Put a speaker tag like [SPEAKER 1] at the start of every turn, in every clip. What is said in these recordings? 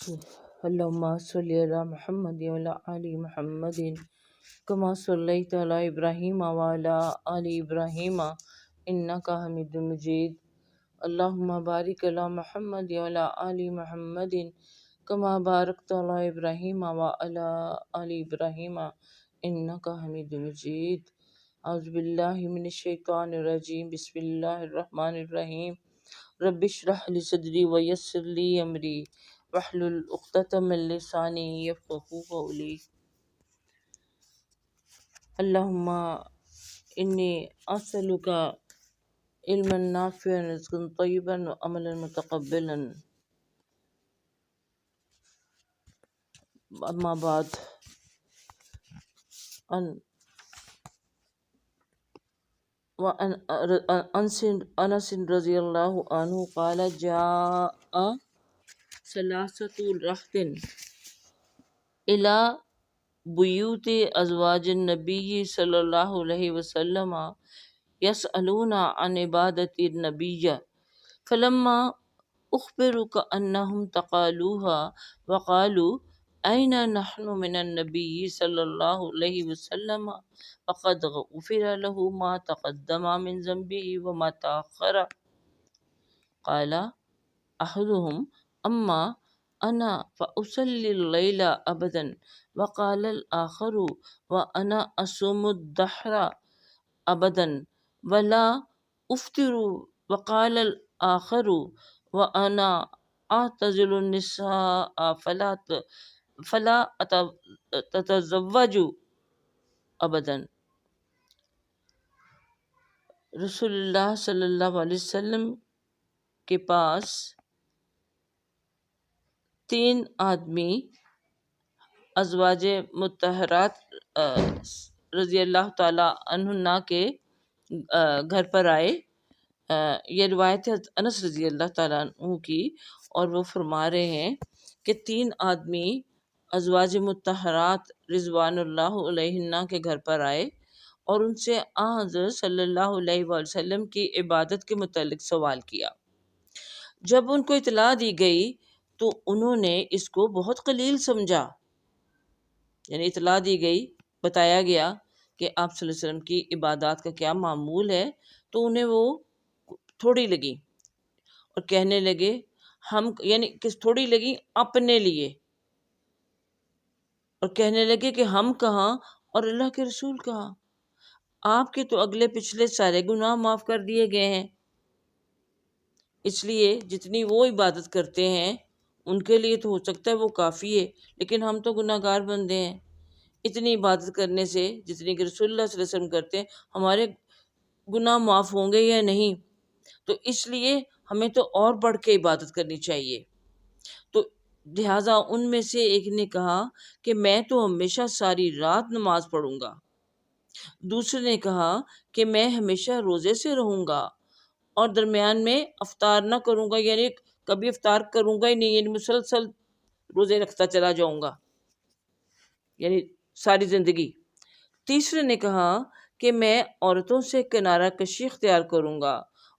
[SPEAKER 1] اللهم صل على محمد وعلى آل محمد كما صليت على إبراهيم وعلى آل إبراهيم إنك حميد مجيد. اللهم بارك على محمد وعلى آل محمد كما باركت على إبراهيم وعلى آل إبراهيم إنك حميد مجيد. أعوذ بالله من الشيطان الرجيم. بسم الله الرحمن الرحيم. رب اشرح لي صدري ويسر لي أمري واحلل عقدة من لساني يفقهوا قولي. اللهم إني أسألك علما نافعا رزقا طيبا وعملا متقبلا. أما بعد. وعن أنس رضي الله عنه قال جاء ثلاثة رهط إلى بيوت أزواج النبي صلى الله عليه وسلم يسألون عن عبادة النبي فلما أخبروا كأنهم تقالوها وقالوا أين نحن من النبي صلى الله عليه وسلم فقد غفر له ما تقدم من ذنبه وما تأخر. قال أحدهم أما أنا فأصلي الليل أبدا. وقال الآخر وأنا أصوم الدهر أبدا ولا أفطر. وقال الآخر وأنا أعتزل النساء فلا أتزوج أبدا. رسول اللہ صلی اللہ علیہ وسلم کے پاس 3 آدمی ازواج مطہرات رضی اللہ تعالی عنہن کے گھر پر آئے. یہ روایت ہے انس رضی اللہ تعالیٰ عنہ کی، اور وہ فرما رہے ہیں کہ 3 آدمی ازواج مطہرات رضوان اللہ علیہن کے گھر پر آئے اور ان سے حضرت صلی اللہ علیہ وآلہ وسلم کی عبادت کے متعلق سوال کیا. جب ان کو اطلاع دی گئی تو انہوں نے اس کو بہت قلیل سمجھا. یعنی اطلاع دی گئی، بتایا گیا کہ آپ صلی اللہ علیہ وسلم کی عبادات کا کیا معمول ہے، تو انہیں وہ تھوڑی لگی اور کہنے لگے یعنی تھوڑی لگی اپنے لیے، اور کہنے لگے کہ ہم کہاں اور اللہ کے رسول کہاں، آپ کے تو اگلے پچھلے سارے گناہ معاف کر دیے گئے ہیں، اس لیے جتنی وہ عبادت کرتے ہیں ان کے لیے تو ہو سکتا ہے وہ کافی ہے، لیکن ہم تو گناہ گار بندے ہیں. اتنی عبادت کرنے سے جتنی کہ رسول اللہ صلی اللہ علیہ وسلم کرتے ہیں ہمارے گناہ معاف ہوں گے یا نہیں، تو اس لیے ہمیں تو اور بڑھ کے عبادت کرنی چاہیے. تو لہٰذا ان میں سے ایک نے کہا کہ میں تو ہمیشہ ساری رات نماز پڑھوں گا. دوسرے نے کہا کہ میں ہمیشہ روزے سے رہوں گا اور درمیان میں افطار نہ کروں گا، یعنی کبھی افطار کروں گا ہی نہیں، یعنی مسلسل روزے رکھتا چلا جاؤں گا، یعنی ساری زندگی. تیسرے نے کہا کہ میں عورتوں سے کنارہ کشی اختیار کروں گا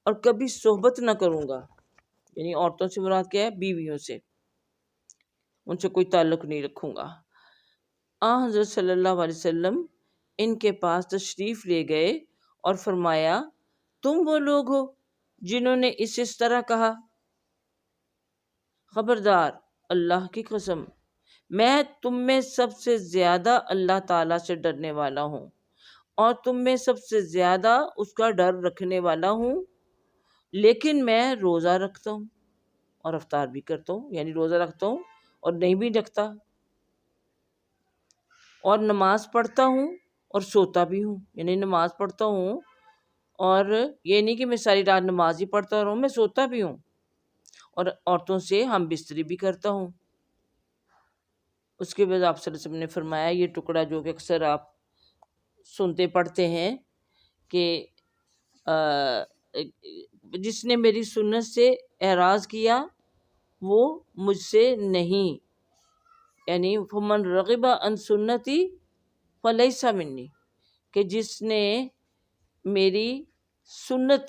[SPEAKER 1] اور کبھی صحبت نہ کروں گا. یعنی عورتوں سے مراد کیا ہے؟ بیویوں سے، ان سے کوئی تعلق نہیں رکھوں گا. حضرت صلی اللہ علیہ وسلم ان کے پاس تشریف لے گئے اور فرمایا تم وہ لوگ ہو جنہوں نے اس طرح کہا. خبردار، اللہ کی قسم، میں تم میں سب سے زیادہ اللہ تعالیٰ سے ڈرنے والا ہوں اور تم میں سب سے زیادہ اس کا ڈر رکھنے والا ہوں، لیکن میں روزہ رکھتا ہوں اور افطار بھی کرتا ہوں، یعنی روزہ رکھتا ہوں اور نہیں بھی رکھتا، اور نماز پڑھتا ہوں اور سوتا بھی ہوں. یعنی نماز پڑھتا ہوں اور یہ نہیں کہ میں ساری رات نماز ہی پڑھتا رہوں، میں سوتا بھی ہوں اور عورتوں سے ہم بستری بھی کرتا ہوں. اس کے بعد آپ صلی اللہ علیہ وسلم نے فرمایا یہ ٹکڑا جو کہ اکثر آپ سنتے پڑھتے ہیں کہ جس نے میری سنت سے اعراض کیا وہ مجھ سے نہیں، یعنی فمن رغب عن سنتی فلیس منی، کہ جس نے میری سنت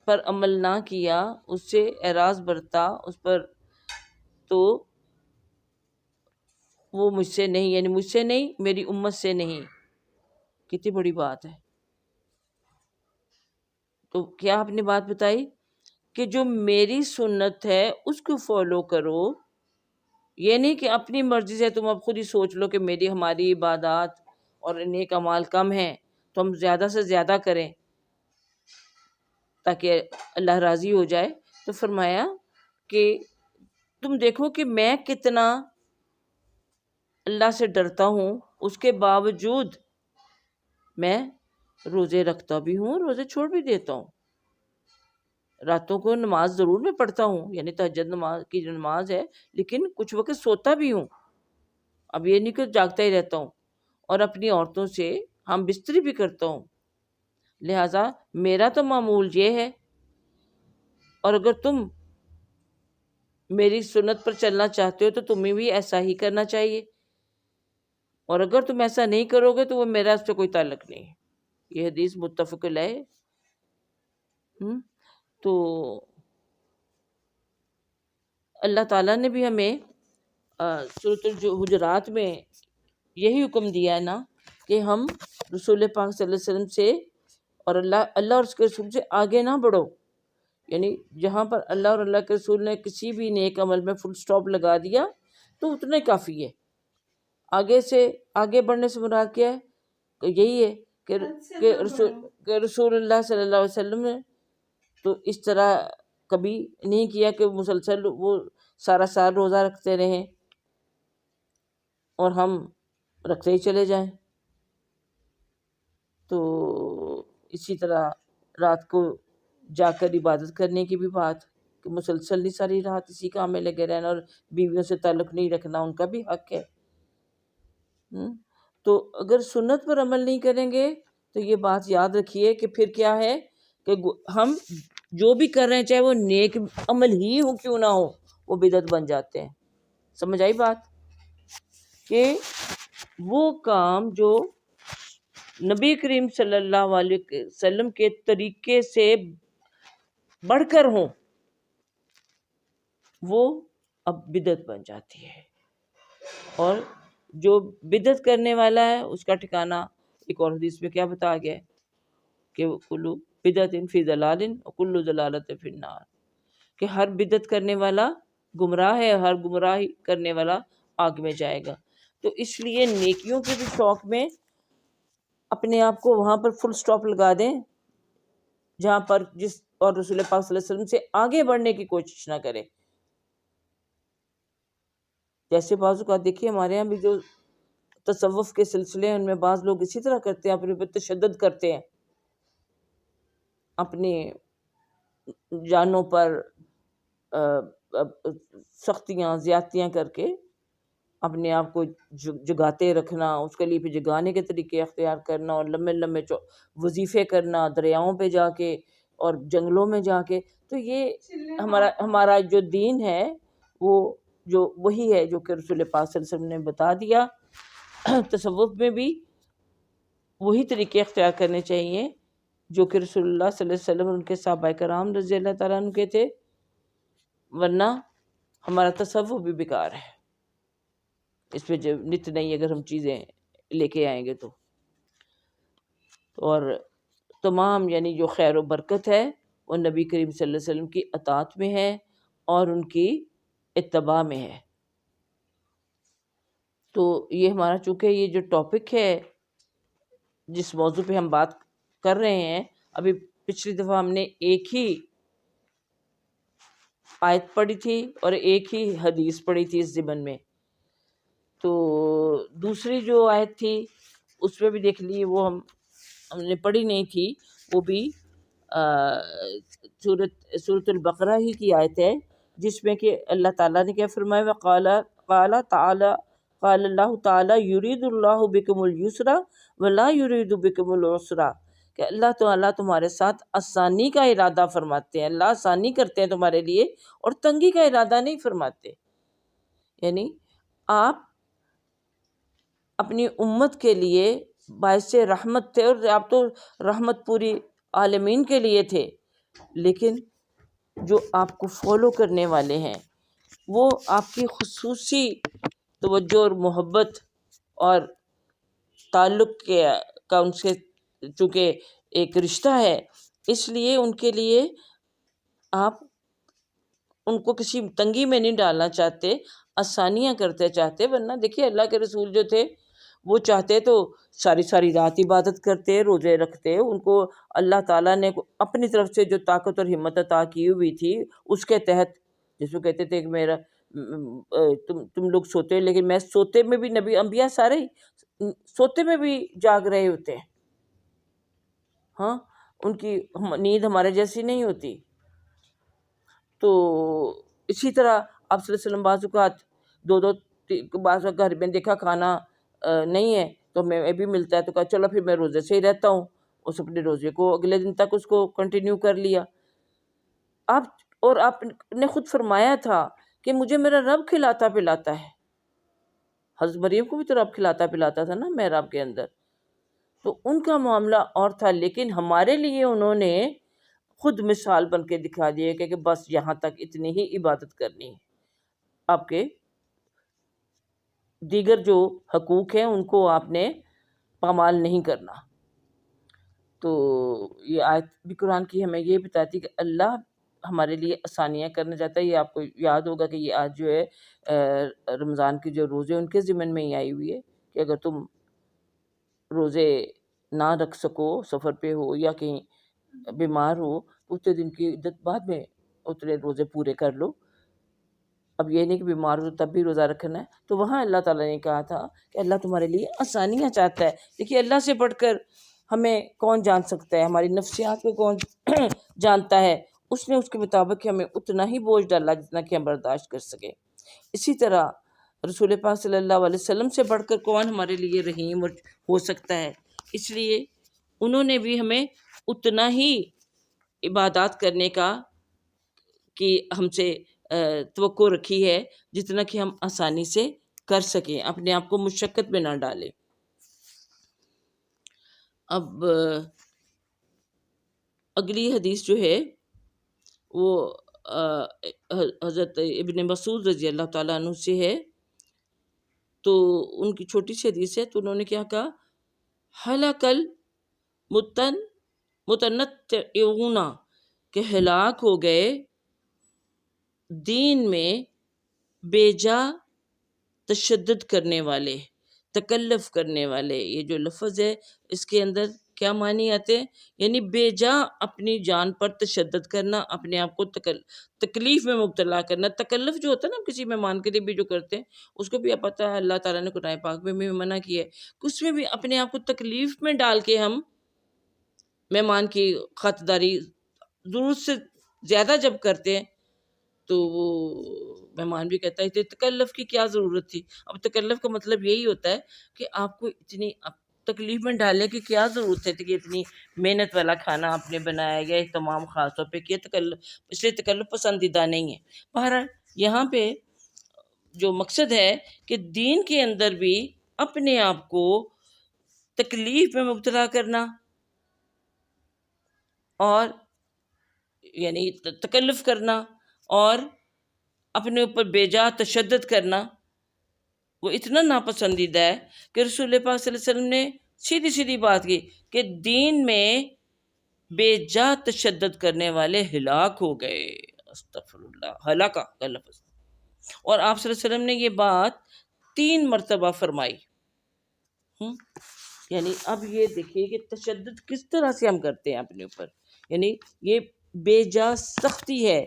[SPEAKER 1] پر عمل نہ کیا، اس سے اعراض برتا، اس پر تو وہ مجھ سے نہیں، یعنی مجھ سے نہیں، میری امت سے نہیں. کتنی بڑی بات ہے. تو کیا آپ نے بات بتائی کہ جو میری سنت ہے اس کو فالو کرو. یہ نہیں کہ اپنی مرضی سے تم اب خود ہی سوچ لو کہ ہماری عبادات اور نیک اعمال کم ہیں تو ہم زیادہ سے زیادہ کریں تاکہ اللہ راضی ہو جائے. تو فرمایا کہ تم دیکھو کہ میں کتنا اللہ سے ڈرتا ہوں، اس کے باوجود میں روزے رکھتا بھی ہوں، روزے چھوڑ بھی دیتا ہوں. راتوں کو نماز ضرور میں پڑھتا ہوں، یعنی تہجد نماز کی جو نماز ہے، لیکن کچھ وقت سوتا بھی ہوں. اب یہ نہیں کہ جاگتا ہی رہتا ہوں. اور اپنی عورتوں سے ہم بستری بھی کرتا ہوں. لہٰذا میرا تو معمول یہ ہے، اور اگر تم میری سنت پر چلنا چاہتے ہو تو تمہیں بھی ایسا ہی کرنا چاہیے، اور اگر تم ایسا نہیں کرو گے تو وہ میرا اس سے کوئی تعلق نہیں ہے. یہ حدیث متفق علیہ. تو اللہ تعالیٰ نے بھی ہمیں سورۃ الحجرات میں یہی حکم دیا ہے نا کہ ہم رسول پاک صلی اللہ علیہ وسلم سے اور اللہ اور اس کے رسول سے آگے نہ بڑھو. یعنی جہاں پر اللہ اور اللہ کے رسول نے کسی بھی نیک عمل میں فل سٹاپ لگا دیا تو اتنا ہی کافی ہے. آگے بڑھنے سے مراد کیا ہے؟ کہ یہی ہے کہ رسول اللہ صلی اللہ علیہ وسلم نے تو اس طرح کبھی نہیں کیا کہ مسلسل وہ سارا سال روزہ رکھتے رہیں اور ہم رکھتے ہی چلے جائیں. تو اسی طرح رات کو جا کر عبادت کرنے کی بھی بات کہ مسلسل نہیں ساری رات اسی کام میں لگے رہنا، اور بیویوں سے تعلق نہیں رکھنا، ان کا بھی حق ہے. تو اگر سنت پر عمل نہیں کریں گے تو یہ بات یاد رکھیے کہ پھر کیا ہے کہ ہم جو بھی کر رہے ہیں چاہے وہ نیک عمل ہی ہو کیوں نہ ہو وہ بدعت بن جاتے ہیں. سمجھ آئی بات؟ کہ وہ کام جو نبی کریم صلی اللہ علیہ وسلم کے طریقے سے بڑھ کر ہوں وہ اب بدعت بن جاتی ہے. اور جو بدعت کرنے والا ہے اس کا ٹھکانہ ایک اور حدیث میں کیا بتایا گیا ہے کہ کلو بدعت فی ضلال وکل ضلالۃ فی النار، کہ ہر بدعت کرنے والا گمراہ ہے، ہر گمراہ کرنے والا آگ میں جائے گا. تو اس لیے نیکیوں کے بھی شوق میں اپنے آپ کو وہاں پر فل سٹاپ لگا دیں جہاں پر اور رسول پاک صلی اللہ علیہ وسلم سے آگے بڑھنے کی کوشش نہ کریں. جیسے بعض اوقات دیکھیے ہمارے یہاں بھی جو تصوف کے سلسلے ہیں ان میں بعض لوگ اسی طرح کرتے ہیں، اپنے پر تشدد کرتے ہیں، اپنی جانوں پر سختیاں زیادتیاں کر کے اپنے آپ کو جگاتے رکھنا، اس کے لیے پھر جگانے کے طریقے اختیار کرنا اور لمبے لمبے وظیفے کرنا دریاؤں پہ جا کے اور جنگلوں میں جا کے. تو یہ ہمارا جو دین ہے وہ وہی ہے جو کہ رسول پاک صلی اللہ علیہ وسلم نے بتا دیا. تصوف میں بھی وہی طریقے اختیار کرنے چاہیے جو کہ رسول اللہ صلی اللہ علیہ وسلم ان کے صحابہ کرام رضی اللہ تعالیٰ عنہ کے تھے، ورنہ ہمارا تصوف بھی بیکار ہے. اس میں جب نت نئی اگر ہم چیزیں لے کے آئیں گے تو. اور تمام یعنی جو خیر و برکت ہے وہ نبی کریم صلی اللہ علیہ وسلم کی اطاعت میں ہے اور ان کی اتباع میں ہے. تو یہ ہمارا چونکہ یہ جو ٹاپک ہے جس موضوع پہ ہم بات کر رہے ہیں، ابھی پچھلی دفعہ ہم نے ایک ہی آیت پڑھی تھی اور ایک ہی حدیث پڑھی تھی اس ضمن میں. تو دوسری جو آیت تھی اس میں بھی دیکھ لیے وہ ہم نے پڑھی نہیں تھی، وہ بھی سورۃ البقرہ ہی کی آیت ہے جس میں کہ اللہ تعالیٰ نے کیا فرمایا، قال اللہ تعالیٰ یرید اللہ بکم الیسر ولا یرید بکم العسر، کہ اللہ تعالیٰ تمہارے ساتھ آسانی کا ارادہ فرماتے ہیں، اللہ آسانی کرتے ہیں تمہارے لیے اور تنگی کا ارادہ نہیں فرماتے. یعنی آپ اپنی امت کے لیے باعث رحمت تھے، اور آپ تو رحمت پوری عالمین کے لیے تھے، لیکن جو آپ کو فالو کرنے والے ہیں وہ آپ کی خصوصی توجہ اور محبت اور تعلق کا ان سے چونکہ ایک رشتہ ہے، اس لیے ان کے لیے آپ ان کو کسی تنگی میں نہیں ڈالنا چاہتے، آسانیاں کرتے چاہتے. ورنہ دیکھیے اللہ کے رسول جو تھے وہ چاہتے تو ساری ساری رات عبادت کرتے، روزے رکھتے. ان کو اللہ تعالیٰ نے اپنی طرف سے جو طاقت اور ہمت عطا کی ہوئی تھی اس کے تحت، جس کو کہتے تھے کہ میرا تم لوگ سوتے ہو، لیکن میں سوتے میں بھی، نبی انبیاء سارے ہی سوتے میں بھی جاگ رہے ہوتے ہیں. ہاں، ان کی نیند ہمارے جیسی نہیں ہوتی. تو اسی طرح آپ صلی اللہ علیہ وسلم بعض اوقات بعض اوقات گھر میں دیکھا کھانا نہیں ہے تو میں بھی ملتا ہے تو کہا چلو پھر میں روزے سے ہی رہتا ہوں. اس اپنے روزے کو اگلے دن تک اس کو کنٹینیو کر لیا. آپ نے خود فرمایا تھا کہ مجھے میرا رب کھلاتا پلاتا ہے. حضرت مریم کو بھی تو رب کھلاتا پلاتا تھا نا محراب کے اندر. تو ان کا معاملہ اور تھا، لیکن ہمارے لیے انہوں نے خود مثال بن کے دکھا دیے کہ بس یہاں تک اتنی ہی عبادت کرنی ہے، آپ کے دیگر جو حقوق ہیں ان کو آپ نے پامال نہیں کرنا. تو یہ آیت بھی قرآن کی ہمیں یہ بتاتی کہ اللہ ہمارے لیے آسانیاں کرنا چاہتا ہے. یہ آپ کو یاد ہوگا کہ یہ آج جو ہے رمضان کے جو روزے ان کے ضمن میں ہی آئی ہوئی ہے کہ اگر تم روزے نہ رکھ سکو، سفر پہ ہو یا کہیں بیمار ہو، اتنے دن کی عدت بعد میں اتنے روزے پورے کر لو. اب یہ نہیں کہ بیمار ہو تب بھی روزہ رکھنا ہے. تو وہاں اللہ تعالیٰ نے کہا تھا کہ اللہ تمہارے لیے آسانیاں چاہتا ہے. دیکھیے اللہ سے بڑھ کر ہمیں کون جان سکتا ہے، ہماری نفسیات کو کون جانتا ہے. اس نے اس کے مطابق ہمیں اتنا ہی بوجھ ڈالا جتنا کہ ہم برداشت کر سکے. اسی طرح رسول پاک صلی اللہ علیہ وسلم سے بڑھ کر کون ہمارے لیے رحیم ہو سکتا ہے. اس لیے انہوں نے بھی ہمیں اتنا ہی عبادات کرنے کی ہم سے توقع رکھی ہے جتنا کہ ہم آسانی سے کر سکیں، اپنے آپ کو مشقت میں نہ ڈالیں. اب اگلی حدیث جو ہے وہ حضرت ابن مسعود رضی اللہ تعالیٰ عنہ سے ہے. تو ان کی چھوٹی سی حدیث ہے. تو انہوں نے کیا کہا، ہلاکل متنطعون، کہ ہلاک ہو گئے دین میں بے جا تشدد کرنے والے، تکلف کرنے والے. یہ جو لفظ ہے اس کے اندر کیا معنی آتے ہیں؟ یعنی بے جا اپنی جان پر تشدد کرنا، اپنے آپ کو تکلیف میں مبتلا کرنا. تکلف جو ہوتا ہے نا کسی مہمان کے لیے بھی جو کرتے ہیں، اس کو بھی آپ پتہ ہے اللہ تعالیٰ نے قرآن پاک میں بھی منع کیا ہے کہ اس میں بھی اپنے آپ کو تکلیف میں ڈال کے ہم مہمان کی خاطرداری ضرورت سے زیادہ جب کرتے ہیں تو وہ مہمان بھی کہتا ہے تکلف کی کیا ضرورت تھی. اب تکلف کا مطلب یہی ہوتا ہے کہ آپ کو اتنی تکلیف میں ڈالنے کی کیا ضرورت ہے کہ اتنی محنت والا کھانا آپ نے بنایا یا تمام خاص طور پہ کیا تکلف، اس لیے تکلف پسندیدہ نہیں ہے. بہرحال یہاں پہ جو مقصد ہے کہ دین کے اندر بھی اپنے آپ کو تکلیف میں مبتلا کرنا اور یعنی تکلف کرنا اور اپنے اوپر بے جا تشدد کرنا وہ اتنا ناپسندیدہ ہے کہ رسول پاک صلی اللہ علیہ وسلم نے سیدھی سیدھی بات کی کہ دین میں بے جا تشدد کرنے والے ہلاک ہو گئے. استغفر اللہ، ہلاکہ کا لفظ. اور آپ صلی اللہ علیہ وسلم نے یہ بات 3 مرتبہ فرمائی. یعنی اب یہ دیکھیے کہ تشدد کس طرح سے ہم کرتے ہیں اپنے اوپر. یعنی یہ بے جا سختی ہے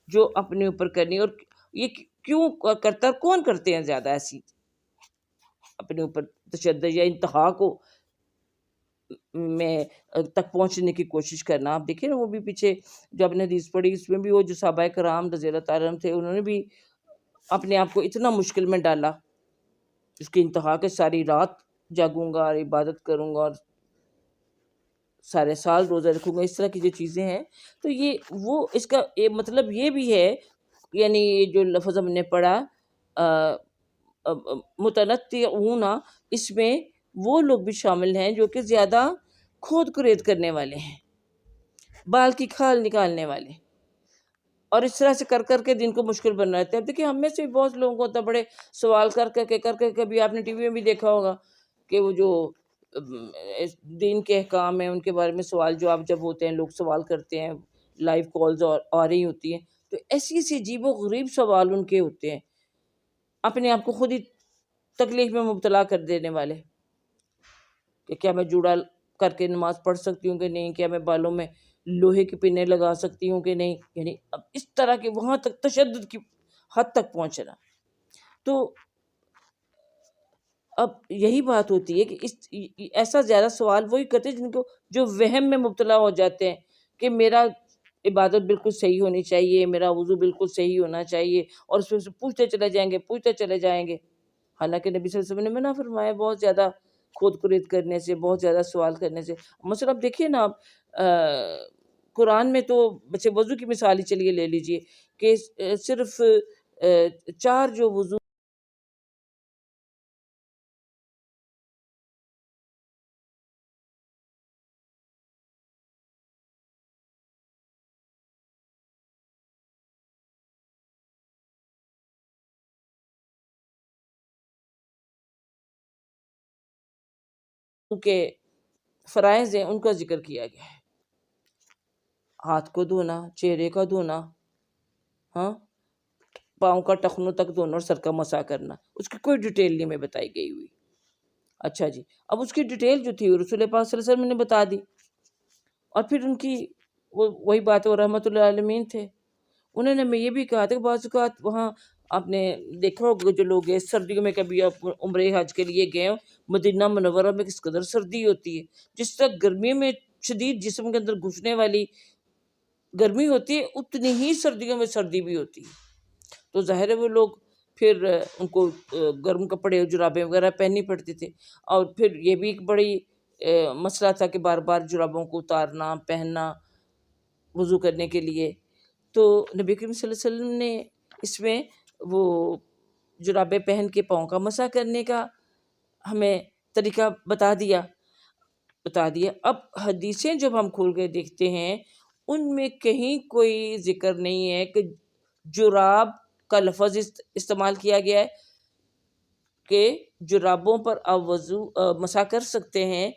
[SPEAKER 1] جو اپنے اوپر کرنی. اور یہ کیوں کرتا، کون کرتے ہیں زیادہ ایسی اپنے اوپر تشدد یا انتہا کو میں تک پہنچنے کی کوشش کرنا. آپ دیکھیں نا وہ بھی پیچھے جو آپ نے حدیث پڑھی اس میں بھی وہ جو صحابہ کرام رضی اللہ تعالیٰ عنہ تھے انہوں نے بھی اپنے آپ کو اتنا مشکل میں ڈالا، اس کی انتہا کے ساری رات جاگوں گا اور عبادت کروں گا اور سارے سال روزہ رکھوں گا، اس طرح کی جو چیزیں ہیں. تو یہ وہ اس کا مطلب یہ بھی ہے، یعنی جو لفظ ہم نے پڑھا متنطعون، اس میں وہ لوگ بھی شامل ہیں جو کہ زیادہ کھود کرید کرنے والے ہیں، بال کی کھال نکالنے والے اور اس طرح سے کر کر کے دین کو مشکل بن رہتے ہیں. اب دیکھیے ہم میں سے بھی بہت لوگوں کو ہوتا ہے بڑے سوال کر کے کبھی آپ نے ٹی وی میں بھی دیکھا ہوگا کہ وہ جو دین کے احکام ہیں ان کے بارے میں سوال جواب جب ہوتے ہیں، لوگ سوال کرتے ہیں، لائیو کالز آ رہی ہوتی ہیں، تو ایسی ایسی عجیب و غریب سوال ان کے ہوتے ہیں، اپنے آپ کو خود ہی تکلیف میں مبتلا کر دینے والے، کہ کیا میں جوڑا کر کے نماز پڑھ سکتی ہوں کہ نہیں، کیا میں بالوں میں لوہے کی پنیں لگا سکتی ہوں کہ نہیں، یعنی اب اس طرح کے وہاں تک تشدد کی حد تک پہنچنا. تو اب یہی بات ہوتی ہے کہ ایسا زیادہ سوال وہی کرتے ہیں جن کو جو وہم میں مبتلا ہو جاتے ہیں کہ میرا عبادت بالکل صحیح ہونی چاہیے، میرا وضو بالکل صحیح ہونا چاہیے، اور اس میں سے پوچھتے چلے جائیں گے. حالانکہ نبی صلی اللہ علیہ وسلم نے منع فرمایا بہت زیادہ خود کرید کرنے سے، بہت زیادہ سوال کرنے سے. مثلا اب دیکھیے نا، آپ قرآن میں تو بچے وضو کی مثال ہی چلیے لے لیجئے کہ صرف 4 جو وضو کے فرائض ہیں ان کا ذکر کیا گیا ہے. ہاتھ کو دھونا، چہرے کا دھونا، ہاں، پاؤں کا ٹخنوں تک دھونا اور سر کا مسح کرنا، اس کی کوئی ڈیٹیل نہیں میں بتائی گئی ہوئی. اچھا جی، اب اس کی ڈیٹیل جو تھی رسول پاک صلی اللہ علیہ وسلم نے بتا دی. اور پھر ان کی وہی بات، وہ رحمت اللہ عالمین تھے، انہوں نے ہمیں یہ بھی کہا تھا کہ بعض اوقات وہاں آپ نے دیکھا ہوگا جو لوگ ہیں سردیوں میں، کبھی آپ عمرہ حج کے لیے گئے ہو، مدینہ منورہ میں کس قدر سردی ہوتی ہے. جس طرح گرمی میں شدید جسم کے اندر گھسنے والی گرمی ہوتی ہے، اتنی ہی سردیوں میں سردی بھی ہوتی ہے. تو ظاہر ہے وہ لوگ پھر ان کو گرم کپڑے جرابیں وغیرہ پہننی پڑتی تھی. اور پھر یہ بھی ایک بڑی مسئلہ تھا کہ بار بار جرابوں کو اتارنا پہننا وضو کرنے کے لیے. تو نبی کریم صلی اللہ علیہ وسلم نے اس میں وہ جرابیں پہن کے پاؤں کا مسح کرنے کا ہمیں طریقہ بتا دیا. اب حدیثیں جب ہم کھول کے دیکھتے ہیں ان میں کہیں کوئی ذکر نہیں ہے کہ جراب کا لفظ استعمال کیا گیا ہے کہ جرابوں پر آپ وضو مسح کر سکتے ہیں.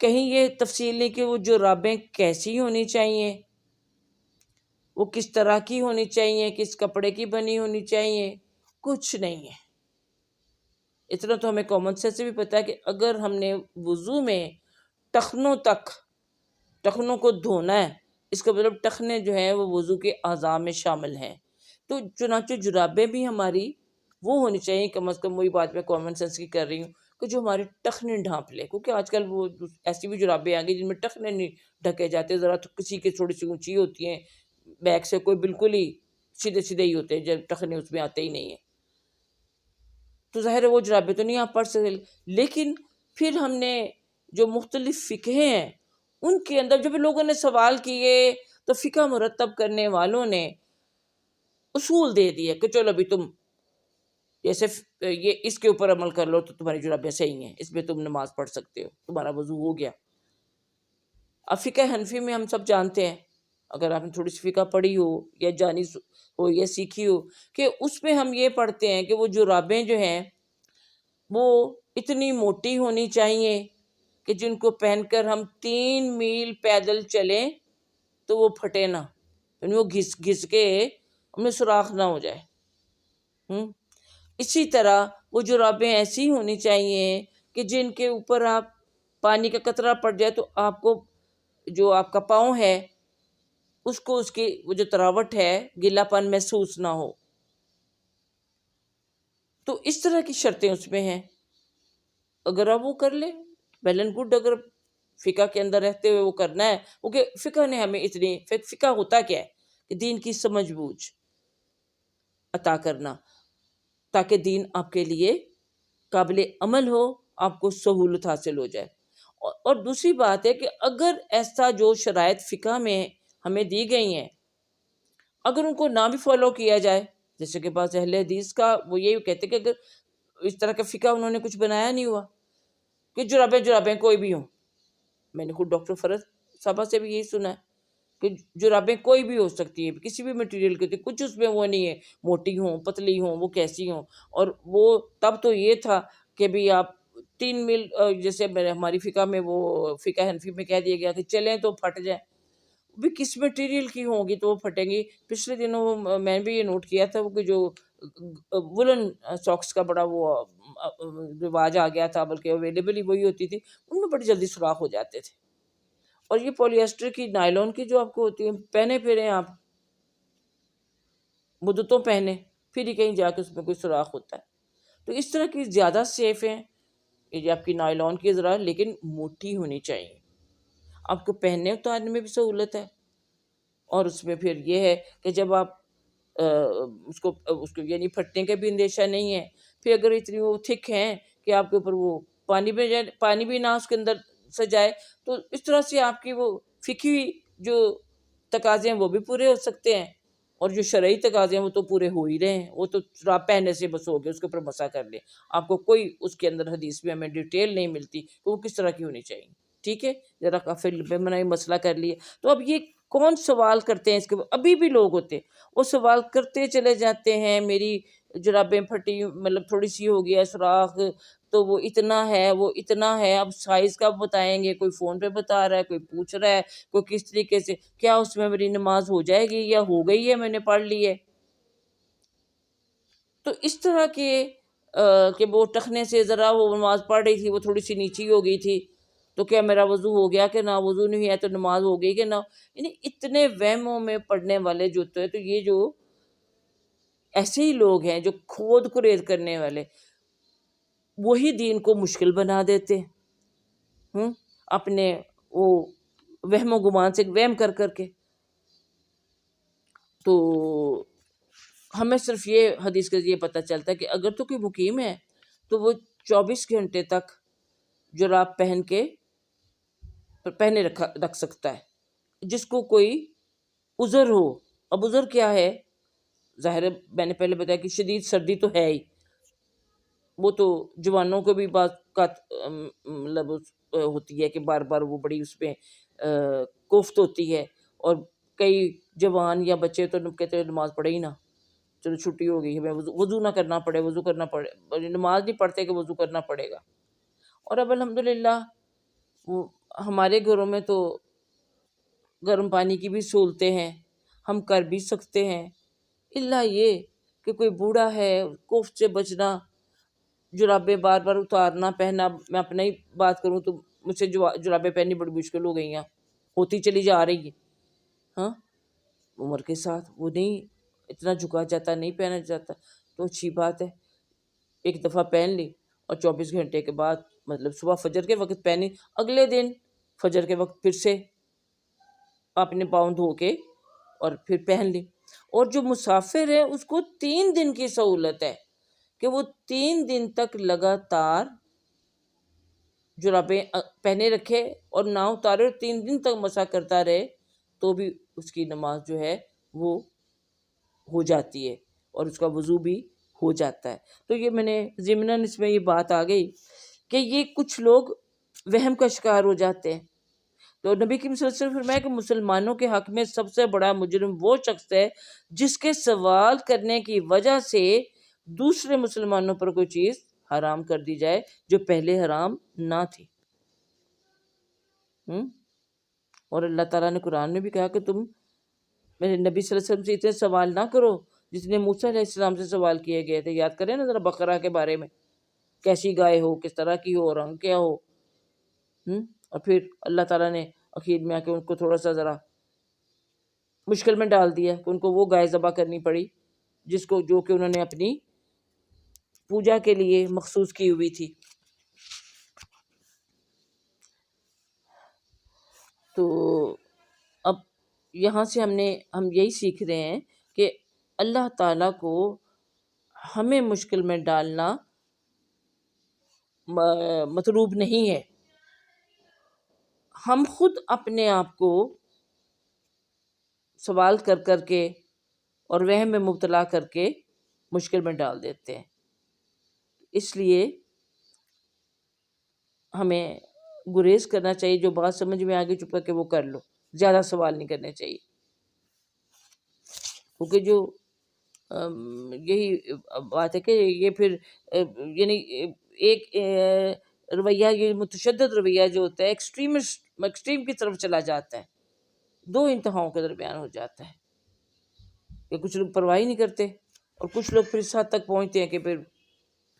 [SPEAKER 1] کہیں یہ تفصیل نہیں کہ وہ جرابیں کیسی ہونی چاہیے، وہ کس طرح کی ہونی چاہیے، کس کپڑے کی بنی ہونی چاہیے، کچھ نہیں ہے. اتنا تو ہمیں کامن سینس سے بھی پتا ہے کہ اگر ہم نے وضو میں ٹخنوں کو دھونا ہے، اس کا مطلب ٹخنے جو ہیں وہ وضو کے اعضاء میں شامل ہیں. تو چنانچہ جرابیں بھی ہماری وہ ہونی چاہیے، کم از کم وہی بات میں کامن سینس کی کر رہی ہوں کہ جو ہمارے ٹخنے ڈھانپ لے. کیونکہ آج کل وہ ایسی بھی جرابیں آ گئی جن میں ٹخنے نہیں ڈھکے جاتے، ذرا تو کسی کے تھوڑی سی اونچی ہوتی ہیں، بیک سے کوئی بالکل ہی سیدھے ہی ہوتے ہیں، جب ٹخنے اس میں آتے ہی نہیں ہیں. تو ظاہر ہے وہ جرابیں تو نہیں آپ پڑھ سکتے. لیکن پھر ہم نے جو مختلف فقہ ہیں ان کے اندر جب لوگوں نے سوال کیے تو فقہ مرتب کرنے والوں نے اصول دے دیا کہ چلو ابھی تم جیسے یہ اس کے اوپر عمل کر لو تو تمہاری جرابیں صحیح ہیں، اس میں تم نماز پڑھ سکتے ہو، تمہارا وضو ہو گیا. اب فقہ حنفی میں ہم سب جانتے ہیں، اگر آپ نے تھوڑی سی فقہ پڑھی ہو یا جانی ہو یا سیکھی ہو، کہ اس میں ہم یہ پڑھتے ہیں کہ وہ جرابیں جو ہیں وہ اتنی موٹی ہونی چاہیے کہ جن کو پہن کر ہم 3 میل پیدل چلیں تو وہ پھٹے نہ، یعنی وہ گھس کے ان میں سوراخ نہ ہو جائے. اسی طرح وہ جرابیں ایسی ہونی چاہیے کہ جن کے اوپر آپ پانی کا قطرہ پڑ جائے تو آپ کو جو آپ کا پاؤں ہے اس کو اس کی وہ جو تراوٹ ہے گیلا پن محسوس نہ ہو. تو اس طرح کی شرطیں اس میں ہیں. اگر آپ وہ کر لیں ویل اینڈ گڈ. اگر فقہ کے اندر رہتے ہوئے وہ کرنا ہے، کیونکہ فقہ نے ہمیں اتنی فقہ ہوتا کیا ہے کہ دین کی سمجھ بوجھ عطا کرنا تاکہ دین آپ کے لیے قابل عمل ہو، آپ کو سہولت حاصل ہو جائے. اور دوسری بات ہے کہ اگر ایسا جو شرائط فقہ میں ہمیں دی گئی ہیں اگر ان کو نہ بھی فالو کیا جائے، جیسے کہ بعض اہل حدیث کا وہ یہی کہتے کہ اگر اس طرح کا فقہ انہوں نے کچھ بنایا نہیں ہوا کہ جرابیں کوئی بھی ہوں. میں نے خود ڈاکٹر فرد صاحبہ سے بھی یہی سنا ہے کہ جرابیں کوئی بھی ہو سکتی ہیں، کسی بھی مٹیریل کی ہوتی، کچھ اس میں وہ نہیں ہے، موٹی ہوں پتلی ہوں وہ کیسی ہوں. اور وہ تب تو یہ تھا کہ بھی آپ 3 میل، جیسے ہماری فقہ میں وہ فقہ حنفی میں کہہ دیا گیا کہ چلیں تو پھٹ جائیں، بھی کس مٹیریل کی ہوں گی تو وہ پھٹیں گی. پچھلے دنوں میں نے بھی یہ نوٹ کیا تھا کہ جو وولن ساکس کا بڑا وہ رواج آ گیا تھا، بلکہ اویلیبل ہی وہی ہوتی تھی، ان میں بڑی جلدی سوراخ ہو جاتے تھے. اور یہ پولی ایسٹر کی نائلون کی جو آپ کو ہوتی ہے، پہنے پھریں آپ مدتوں پہنے پھر ہی کہیں جا کے اس میں کوئی سوراخ ہوتا ہے. تو اس طرح کی زیادہ سیف ہیں یہ آپ کی نائلون کی ذرا، لیکن موٹی ہونی چاہیے، آپ کو پہننے اتارنے میں بھی سہولت ہے. اور اس میں پھر یہ ہے کہ جب آپ اس کو یعنی پھٹنے کا بھی اندیشہ نہیں ہے. پھر اگر اتنی وہ تھک ہیں کہ آپ کے اوپر وہ پانی بھی نہ اس کے اندر سے جائے، تو اس طرح سے آپ کی وہ فقہی جو تقاضے ہیں وہ بھی پورے ہو سکتے ہیں، اور جو شرعی تقاضے ہیں وہ تو پورے ہو ہی رہے ہیں. وہ تو آپ پہننے سے بس ہو گئے، اس کے اوپر مسا کر لیں. آپ کو کوئی اس کے اندر حدیث میں ہمیں ڈیٹیل نہیں ملتی کہ وہ کس طرح کی ہونی چاہیے. ٹھیک ہے، ذرا کافی میں نے مسئلہ کر لیا. تو اب یہ کون سوال کرتے ہیں اس کے، ابھی بھی لوگ ہوتے وہ سوال کرتے چلے جاتے ہیں، میری جرابیں پھٹی، مطلب تھوڑی سی ہو گیا سوراخ تو وہ اتنا ہے وہ اتنا ہے. اب سائز کب بتائیں گے، کوئی فون پہ بتا رہا ہے، کوئی پوچھ رہا ہے، کوئی کس طریقے سے، کیا اس میں میری نماز ہو جائے گی یا ہو گئی ہے، میں نے پڑھ لی ہے. تو اس طرح کے کہ وہ ٹخنے سے ذرا وہ نماز پڑھ رہی تھی وہ تھوڑی سی نیچی ہو گئی تھی، تو کیا میرا وضو ہو گیا کہ نہ، وضو نہیں ہے تو نماز ہو گئی کہ نہ. یعنی اتنے وہموں میں پڑھنے والے جو تو یہ جو ایسے ہی لوگ ہیں جو کھود کرید کرنے والے، وہی دین کو مشکل بنا دیتے ہیں اپنے وہ وہم و گمان سے وہم کر کر کے. تو ہمیں صرف یہ حدیث کے ذریعے پتہ چلتا ہے کہ اگر تو کوئی مقیم ہے تو وہ 24 گھنٹے تک جراب پہنے رکھ سکتا ہے. جس کو کوئی عذر ہو، اب عذر کیا ہے، ظاہر ہے میں نے پہلے بتایا کہ شدید سردی تو ہے ہی، وہ تو جوانوں کو بھی بعض مطلب ہوتی ہے کہ بار بار وہ بڑی اس پہ کوفت ہوتی ہے. اور کئی جوان یا بچے تو کہتے ہیں نماز پڑھے ہی نہ، چلو چھٹی ہو گئی، ہمیں وضو نہ کرنا پڑے، وضو کرنا پڑے، نماز نہیں پڑھتے کہ وضو کرنا پڑے گا. اور اب الحمدللہ ہمارے گھروں میں تو گرم پانی کی بھی سہولتیں ہیں، ہم کر بھی سکتے ہیں. الا یہ کہ کوئی بوڑھا ہے، کوفت سے بچنا، جرابیں بار بار اتارنا پہننا. میں اپنا ہی بات کروں تو مجھ سے جرابیں پہننی بڑی مشکل ہو گئی ہیں، ہوتی چلی جا رہی ہے. ہاں، عمر کے ساتھ وہ نہیں اتنا جھکا جاتا، نہیں پہنا جاتا. تو اچھی بات ہے، ایک دفعہ پہن لی اور 24 گھنٹے کے بعد مطلب صبح فجر کے وقت پہنی، اگلے دن فجر کے وقت پھر سے اپنے پاؤں دھو کے اور پھر پہن لی. اور جو مسافر ہے اس کو 3 دن کی سہولت ہے کہ وہ 3 دن تک لگاتار جرابیں پہنے رکھے اور نہ اتارے، اور 3 دن تک مسح کرتا رہے تو بھی اس کی نماز جو ہے وہ ہو جاتی ہے اور اس کا وضو بھی ہو جاتا ہے. تو یہ میں نے ضمناً اس میں یہ بات آ گئی کہ یہ کچھ لوگ وہم کا شکار ہو جاتے ہیں. تو نبی کریم صلی اللہ علیہ وسلم فرمایا کہ مسلمانوں کے حق میں سب سے بڑا مجرم وہ شخص ہے جس کے سوال کرنے کی وجہ سے دوسرے مسلمانوں پر کوئی چیز حرام کر دی جائے جو پہلے حرام نہ تھی. اور اللہ تعالیٰ نے قرآن میں بھی کہا کہ تم میرے نبی صلی اللہ علیہ وسلم سے اتنے سوال نہ کرو جتنے موسیٰ علیہ السلام سے سوال کیے گئے تھے. یاد کریں نا ذرا بقرہ کے بارے میں، کیسی گائے ہو، کس طرح کی ہو، رنگ کیا ہو. اور پھر اللہ تعالیٰ نے اخیر میں آ کے ان کو تھوڑا سا ذرا مشکل میں ڈال دیا کہ ان کو وہ گائے ذبح کرنی پڑی جو کہ انہوں نے اپنی پوجا کے لیے مخصوص کی ہوئی تھی. تو اب یہاں سے ہم یہی سیکھ رہے ہیں کہ اللہ تعالیٰ کو ہمیں مشکل میں ڈالنا مطلوب نہیں ہے. ہم خود اپنے آپ کو سوال کر کر کے اور وہم میں مبتلا کر کے مشکل میں ڈال دیتے ہیں. اس لیے ہمیں گریز کرنا چاہیے، جو بات سمجھ میں آگے چپ کر کے وہ کر لو، زیادہ سوال نہیں کرنے چاہیے، کیونکہ جو یہی بات ہے کہ یہ پھر یعنی ایک رویہ، یہ متشدد رویہ جو ہوتا ہے ایکسٹریم کی طرف چلا جاتا ہے، دو انتہاؤں کے درمیان ہو جاتا ہے کہ کچھ لوگ پرواہ نہیں کرتے، اور کچھ لوگ پھر اس حد تک پہنچتے ہیں کہ پھر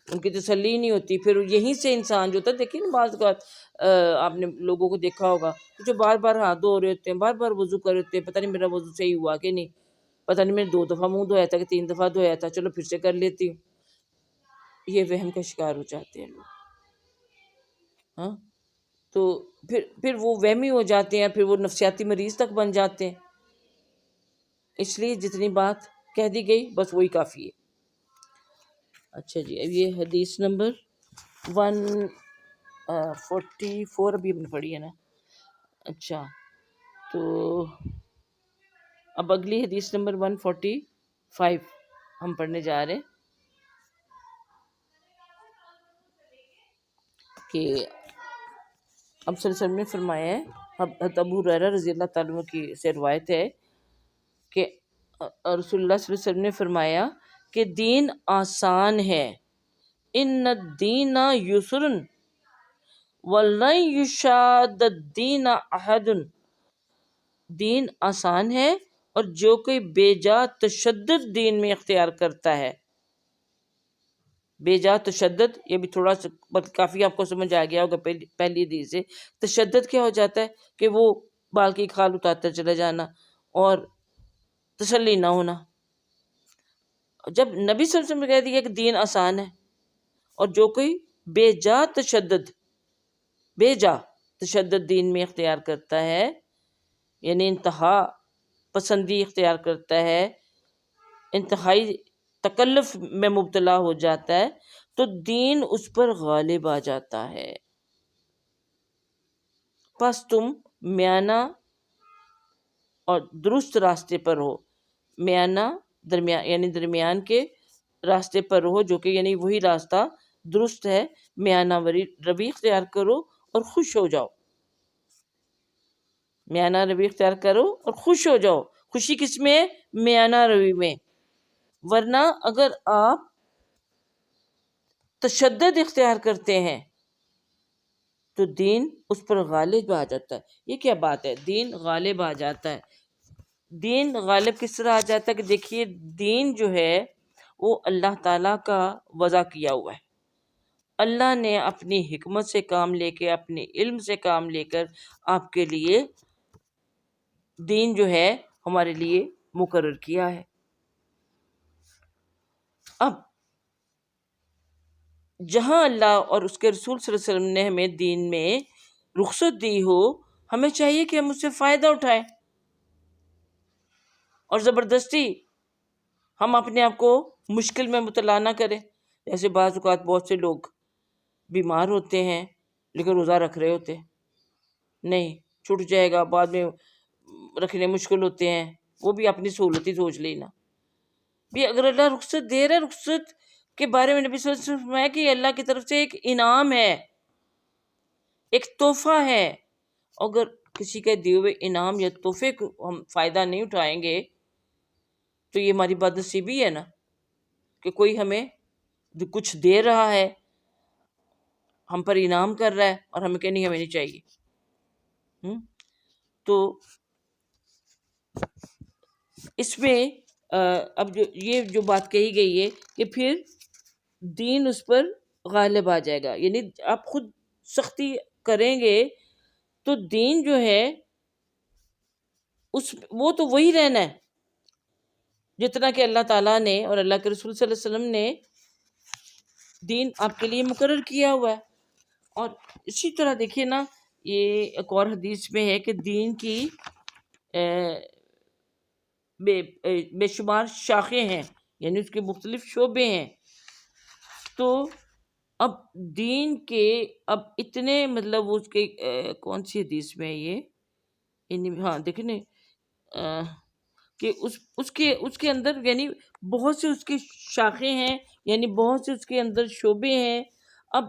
[SPEAKER 1] ان کی تسلی نہیں ہوتی، پھر یہیں سے انسان جو ہوتا ہے، دیکھیے نا بعض اوقات آپ نے لوگوں کو دیکھا ہوگا جو بار بار ہاتھ دھو رہے ہوتے ہیں، بار بار وضو کر رہے ہوتے ہیں، پتہ نہیں میرا وضو صحیح ہوا کہ نہیں، پتہ نہیں میں نے 2 دفعہ منہ دھویا تھا کہ 3 دفعہ دھویا تھا، چلو پھر سے کر لیتی ہوں، یہ وہم کا شکار ہو جاتے ہیں لوگ، ہاں، تو پھر وہ وہمی ہو جاتے ہیں، پھر وہ نفسیاتی مریض تک بن جاتے ہیں، اس لیے جتنی بات کہہ دی گئی بس وہی کافی ہے۔ اچھا جی، اب یہ حدیث نمبر 144 ابھی ہم نے پڑھی ہے نا، اچھا، تو اب اگلی حدیث نمبر 145 ہم پڑھنے جا رہے ہیں کہ اب صلی اللہ علیہ وسلم نے فرمایا ہے، حضرت ابو ہریرہ رضی اللہ تعالیٰ عنہ کی سے روایت ہے کہ رسول اللہ صلی اللہ علیہ وسلم نے فرمایا کہ دین آسان ہے، ان الدین یسر ولن یشاد الدین احد، دین آسان ہے اور جو کوئی بے جا تشدد دین میں اختیار کرتا ہے، بے جا تشدد، یہ بھی تھوڑا سا کافی آپ کو سمجھ آ گیا ہوگا پہلی حدیث سے، تشدد کیا ہو جاتا ہے کہ وہ بال کی کھال اتارتا چلا جانا اور تسلی نہ ہونا، جب نبی صلی اللہ علیہ وسلم نے کہہ دیا کہ دین آسان ہے اور جو کوئی بے جا تشدد دین میں اختیار کرتا ہے، یعنی انتہا پسندی اختیار کرتا ہے، انتہائی تکلف میں مبتلا ہو جاتا ہے، تو دین اس پر غالب آ جاتا ہے، پس تم میانہ اور درست راستے پر ہو، میانہ درمیان یعنی درمیان کے راستے پر ہو، جو کہ یعنی وہی راستہ درست ہے، میانہ روی اختیار کرو اور خوش ہو جاؤ، میانہ روی اختیار کرو اور خوش ہو جاؤ، خوشی کس میں ہے؟ میانہ روی میں، ورنہ اگر آپ تشدد اختیار کرتے ہیں تو دین اس پر غالب آ جاتا ہے۔ یہ کیا بات ہے، دین غالب آ جاتا ہے، دین غالب کس طرح آ جاتا ہے کہ دیکھیے دین جو ہے وہ اللہ تعالیٰ کا وضع کیا ہوا ہے، اللہ نے اپنی حکمت سے کام لے کے، اپنے علم سے کام لے کر آپ کے لیے دین جو ہے ہمارے لیے مقرر کیا ہے۔ اب جہاں اللہ اور اس کے رسول صلی اللہ علیہ وسلم نے ہمیں دین میں رخصت دی ہو، ہمیں چاہیے کہ ہم اس سے فائدہ اٹھائیں اور زبردستی ہم اپنے آپ کو مشکل میں مبتلا نہ کریں، جیسے بعض اوقات بہت سے لوگ بیمار ہوتے ہیں لیکن روزہ رکھ رہے ہوتے ہیں، نہیں چھوٹ جائے گا، بعد میں رکھنے مشکل ہوتے ہیں، وہ بھی اپنی سہولت ہی سوچ لینا، بھی اگر اللہ رخصت دے رہا ہے، رخصت کے بارے میں نبی صلی اللہ علیہ وسلم نے فرمایا کہ یہ اللہ کی طرف سے ایک انعام ہے، ایک تحفہ ہے، اگر کسی کے دیے ہوئے انعام یا تحفے کو ہم فائدہ نہیں اٹھائیں گے تو یہ ہماری بد نصیبی ہے نا، کہ کوئی ہمیں کچھ دے رہا ہے، ہم پر انعام کر رہا ہے اور ہمیں کہ نہیں، ہمیں نہیں چاہیے۔ تو اس میں اب یہ جو بات کہی گئی ہے کہ پھر دین اس پر غالب آ جائے گا، یعنی آپ خود سختی کریں گے تو دین جو ہے وہ تو وہی رہنا ہے جتنا کہ اللہ تعالیٰ نے اور اللہ کے رسول صلی اللہ علیہ وسلم نے دین آپ کے لیے مقرر کیا ہوا ہے۔ اور اسی طرح دیکھیے نا، یہ ایک اور حدیث میں ہے کہ دین کی بے شمار شاخیں ہیں، یعنی اس کے مختلف شعبے ہیں، تو اب دین کے اب اتنے مطلب اس کے کون سی حدیث میں ہے یہ، ہاں دیکھیں نا کہ اس کے اندر یعنی بہت سے اس کی شاخیں ہیں، یعنی بہت سے اس کے اندر شعبے ہیں۔ اب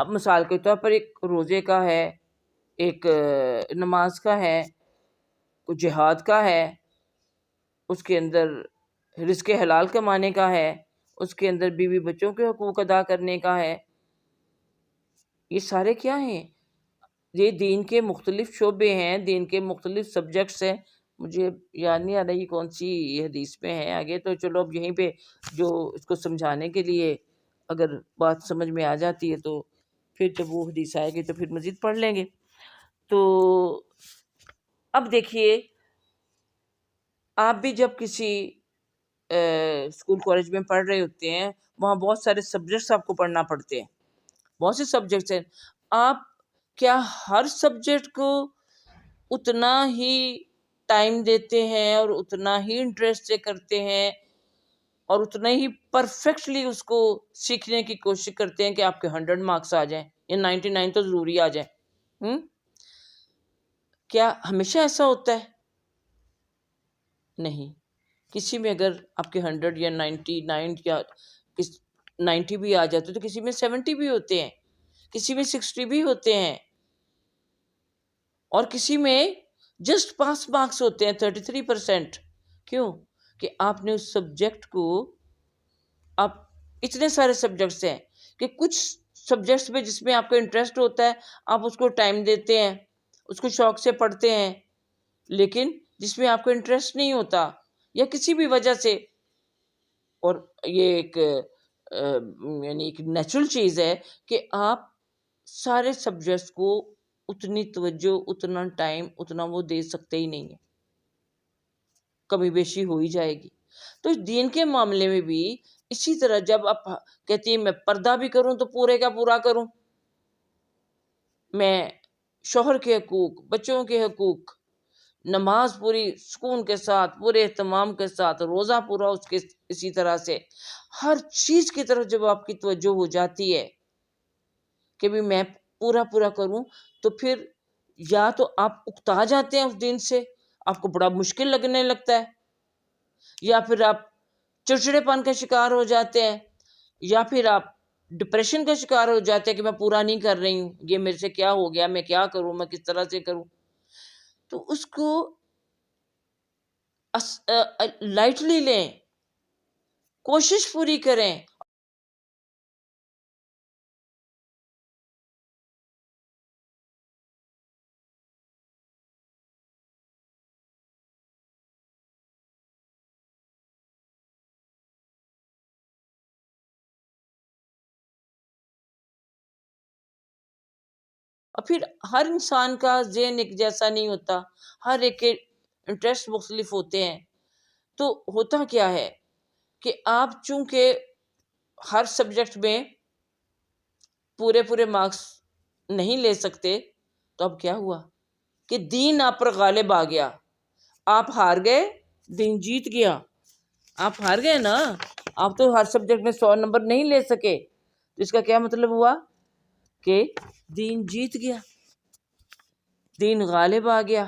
[SPEAKER 1] مثال کے طور پر ایک روزے کا ہے، ایک نماز کا ہے، کوئی جہاد کا ہے، اس کے اندر رزق حلال کمانے کا ہے، اس کے اندر بیوی بچوں کے حقوق ادا کرنے کا ہے. یہ سارے کیا ہیں؟ یہ دین کے مختلف شعبے ہیں، دین کے مختلف سبجیکٹس ہیں. مجھے یاد نہیں آ رہا یہ کون سی حدیث میں ہے آگے، تو چلو اب یہیں پہ جو اس کو سمجھانے کے لیے اگر بات سمجھ میں آ جاتی ہے تو پھر جب وہ حدیث آئے گی تو پھر مزید پڑھ لیں گے. تو اب دیکھیے، آپ بھی جب کسی اسکول کالج میں پڑھ رہے ہوتے ہیں، وہاں بہت سارے سبجیکٹس آپ کو پڑھنا پڑتے ہیں، بہت سے سبجیکٹس ہیں. آپ کیا ہر سبجیکٹ کو اتنا ہی ٹائم دیتے ہیں اور اتنا ہی انٹرسٹ سے کرتے ہیں اور اتنا ہی پرفیکٹلی اس کو سیکھنے کی کوشش کرتے ہیں کہ آپ کے 100 مارکس آ جائیں یا 99 تو ضروری آ جائیں؟ کیا ہمیشہ ایسا ہوتا ہے؟ نہیں. کسی میں اگر آپ کے 100 یا 99 یا 90 بھی آ جاتے تو کسی میں 70 بھی ہوتے ہیں، کسی میں 60 بھی ہوتے ہیں، اور کسی میں جسٹ پاس مارکس ہوتے ہیں 33%. کیوں؟ کہ آپ نے اس سبجیکٹ کو، آپ اتنے سارے سبجیکٹس ہیں کہ کچھ سبجیکٹس میں جس میں آپ کو انٹرسٹ ہوتا ہے آپ اس کو ٹائم دیتے ہیں، اس کو شوق سے پڑھتے ہیں، لیکن جس میں آپ کو انٹرسٹ نہیں ہوتا یا کسی بھی وجہ سے، اور یہ ایک یعنی ایک نیچرل چیز ہے کہ آپ سارے سبجیکٹس کو اتنی توجہ، اتنا ٹائم، اتنا وہ دے سکتے ہی نہیں ہیں، کمی بیشی ہو ہی جائے گی. تو دین کے معاملے میں بھی اسی طرح جب آپ کہتی ہیں میں پردہ بھی کروں تو پورے کا پورا کروں، میں شوہر کے حقوق، بچوں کے حقوق، نماز پوری سکون کے ساتھ، پورے اہتمام کے ساتھ، روزہ پورا اس کے اسی طرح سے، ہر چیز کی طرف جب آپ کی توجہ ہو جاتی ہے کہ بھی میں پورا پورا کروں، تو پھر یا تو آپ اکتا جاتے ہیں اس دین سے، آپ کو بڑا مشکل لگنے لگتا ہے، یا پھر آپ چڑچڑے پن کا شکار ہو جاتے ہیں، یا پھر آپ ڈپریشن کا شکار ہو جاتے ہیں کہ میں پورا نہیں کر رہی ہوں، یہ میرے سے کیا ہو گیا، میں کیا کروں، میں کس طرح سے کروں. تو اس کو لائٹلی لیں، کوشش پوری کریں. اور پھر ہر انسان کا ذہن ایک جیسا نہیں ہوتا، ہر ایک کے انٹرسٹ مختلف ہوتے ہیں. تو ہوتا کیا ہے کہ آپ چونکہ ہر سبجیکٹ میں پورے پورے مارکس نہیں لے سکتے، تو اب کیا ہوا کہ دین آپ پر غالب آ گیا، آپ ہار گئے، دین جیت گیا. آپ ہار گئے نا، آپ تو ہر سبجیکٹ میں 100 نمبر نہیں لے سکے، تو اس کا کیا مطلب ہوا کہ دین جیت گیا، دین غالب آ گیا.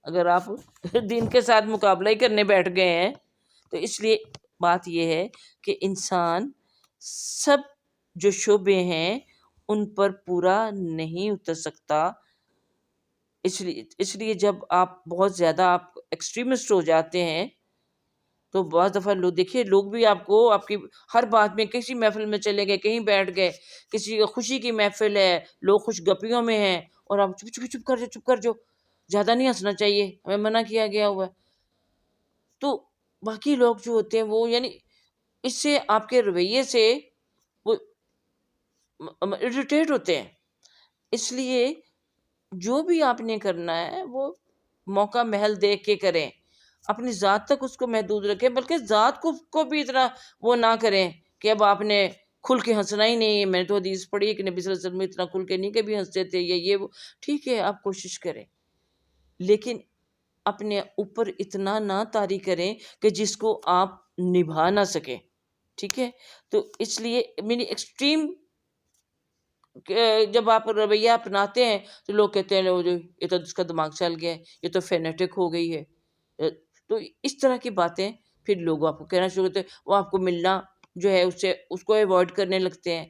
[SPEAKER 1] اگر آپ دین کے ساتھ مقابلہ ہی کرنے بیٹھ گئے ہیں، تو اس لیے بات یہ ہے کہ انسان سب جو شعبے ہیں ان پر پورا نہیں اتر سکتا. اس لیے جب آپ بہت زیادہ آپ ایکسٹریمسٹ ہو جاتے ہیں تو بعض دفعہ لوگ دیکھیے، لوگ بھی آپ کو آپ کی ہر بات میں، کسی محفل میں چلے گئے، کہیں بیٹھ گئے، کسی خوشی کی محفل ہے، لوگ خوش گپیوں میں ہیں، اور آپ چپ چپ چپ کر جو، چپ کر جو، زیادہ نہیں ہنسنا چاہیے، ہمیں منع کیا گیا ہوا ہے. تو باقی لوگ جو ہوتے ہیں وہ یعنی اس سے آپ کے رویے سے وہ اریٹیٹ ہوتے ہیں. اس لیے جو بھی آپ نے کرنا ہے وہ موقع محل دیکھ کے کریں، اپنی ذات تک اس کو محدود رکھیں، بلکہ ذات کو بھی اتنا وہ نہ کریں کہ اب آپ نے کھل کے ہنسنا ہی نہیں ہے. میں نے تو حدیث پڑھی ہے کہ نبی صلی اللہ علیہ وسلم اتنا کھل کے نہیں کبھی ہنستے تھے، یہ وہ. ٹھیک ہے، آپ کوشش کریں، لیکن اپنے اوپر اتنا نہ طاری کریں کہ جس کو آپ نبھا نہ سکیں. ٹھیک ہے، تو اس لیے میری ایکسٹریم جب آپ رویہ اپناتے ہیں تو لوگ کہتے ہیں یہ تو اس کا دماغ چل گیا ہے، یہ تو فینیٹک ہو گئی ہے. تو اس طرح کی باتیں پھر لوگ آپ کو کہنا شروع ہوتے ہیں، وہ آپ کو ملنا جو ہے اس کو ایوائڈ کرنے لگتے ہیں.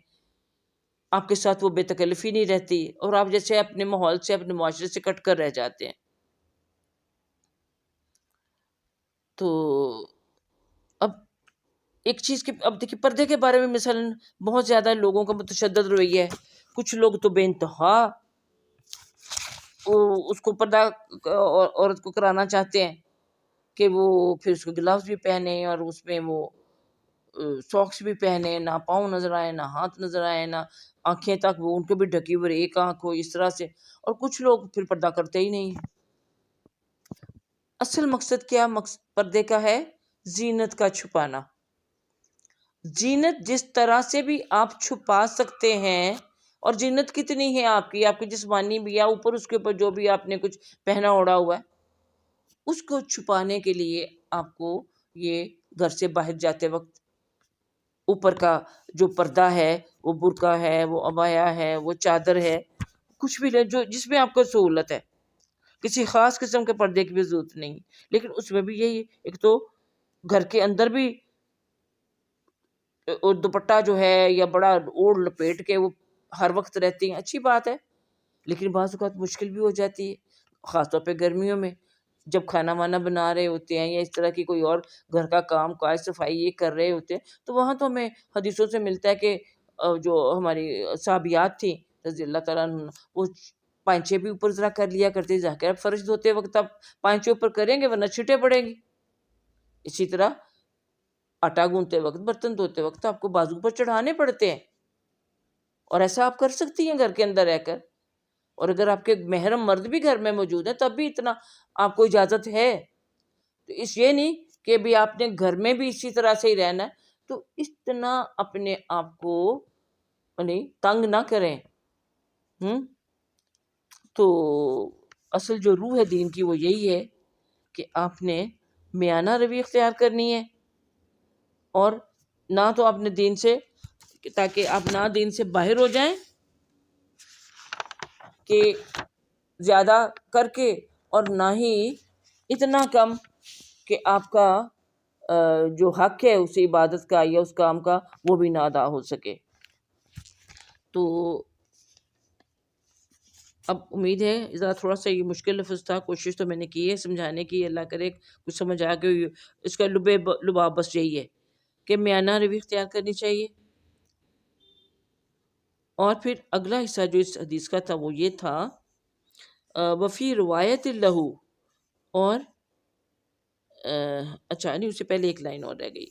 [SPEAKER 1] آپ کے ساتھ وہ بے تکلفی نہیں رہتی، اور آپ جیسے اپنے ماحول سے، اپنے معاشرے سے کٹ کر رہ جاتے ہیں. تو اب ایک چیز کے، اب دیکھیے پردے کے بارے میں مثلاً بہت زیادہ لوگوں کا متشدد رویہ ہے. کچھ لوگ تو بے انتہا اس کو پردہ عورت کو کرانا چاہتے ہیں کہ وہ پھر اس کو گلاوز بھی پہنے، اور اس میں وہ ساکس بھی پہنے، نہ پاؤں نظر آئے، نہ ہاتھ نظر آئے، نہ آنکھیں تک وہ ان کو بھی ڈھکی ہوئی، ایک آنکھ ہو اس طرح سے. اور کچھ لوگ پھر پردہ کرتے ہی نہیں. اصل مقصد کیا پردے کا ہے؟ زینت کا چھپانا. زینت جس طرح سے بھی آپ چھپا سکتے ہیں، اور زینت کتنی ہے آپ کی جسمانی بھی، یا اوپر اس کے اوپر جو بھی آپ نے کچھ پہنا اوڑا ہوا ہے، اس کو چھپانے کے لیے آپ کو یہ گھر سے باہر جاتے وقت اوپر کا جو پردہ ہے، وہ برقع ہے، وہ عبایا ہے، وہ چادر ہے، کچھ بھی جو جس میں آپ کو سہولت ہے. کسی خاص قسم کے پردے کی بھی ضرورت نہیں، لیکن اس میں بھی یہی، ایک تو گھر کے اندر بھی دوپٹہ جو ہے یا بڑا اوڑھ لپیٹ کے وہ ہر وقت رہتی ہیں، اچھی بات ہے، لیکن بعض اوقات مشکل بھی ہو جاتی ہے، خاص طور پہ گرمیوں میں جب کھانا وانا بنا رہے ہوتے ہیں، یا اس طرح کی کوئی اور گھر کا کام کاج صفائی یہ کر رہے ہوتے ہیں. تو وہاں تو ہمیں حدیثوں سے ملتا ہے کہ جو ہماری صحابیات تھیں رضی اللہ تعالیٰ عنہ، وہ پائنچے بھی اوپر ذرا کر لیا کرتے. ظاہر فرش دھوتے وقت آپ پائنچے اوپر کریں گے ورنہ چھٹے پڑیں گی. اسی طرح آٹا گوندتے وقت، برتن دھوتے وقت آپ کو بازو پر چڑھانے پڑتے ہیں، اور ایسا آپ کر سکتی ہیں گھر کے اندر رہ کر. اور اگر آپ کے محرم مرد بھی گھر میں موجود ہیں تب بھی اتنا آپ کو اجازت ہے. تو یہ نہیں کہ بھی آپ نے گھر میں بھی اسی طرح سے ہی رہنا ہے، تو اتنا اپنے آپ کو تنگ نہ کریں. تو اصل جو روح ہے دین کی وہ یہی ہے کہ آپ نے میانہ روی اختیار کرنی ہے، اور نہ تو آپ نے دین سے، تاکہ آپ نہ دین سے باہر ہو جائیں کہ زیادہ کر کے، اور نہ ہی اتنا کم کہ آپ کا جو حق ہے اس عبادت کا یا اس کام کا وہ بھی نہ ادا ہو سکے. تو اب امید ہے ذرا تھوڑا سا یہ مشکل لفظ تھا، کوشش تو میں نے کی ہے سمجھانے کی، اللہ کرے کچھ سمجھ آ کے. اس کا لباب بس یہی ہے کہ میانہ روی اختیار کرنی چاہیے. اور پھر اگلا حصہ جو اس حدیث کا تھا وہ یہ تھا، وفی روایت لہو، اور اچھا نہیں، اس سے پہلے ایک لائن اور رہ گئی.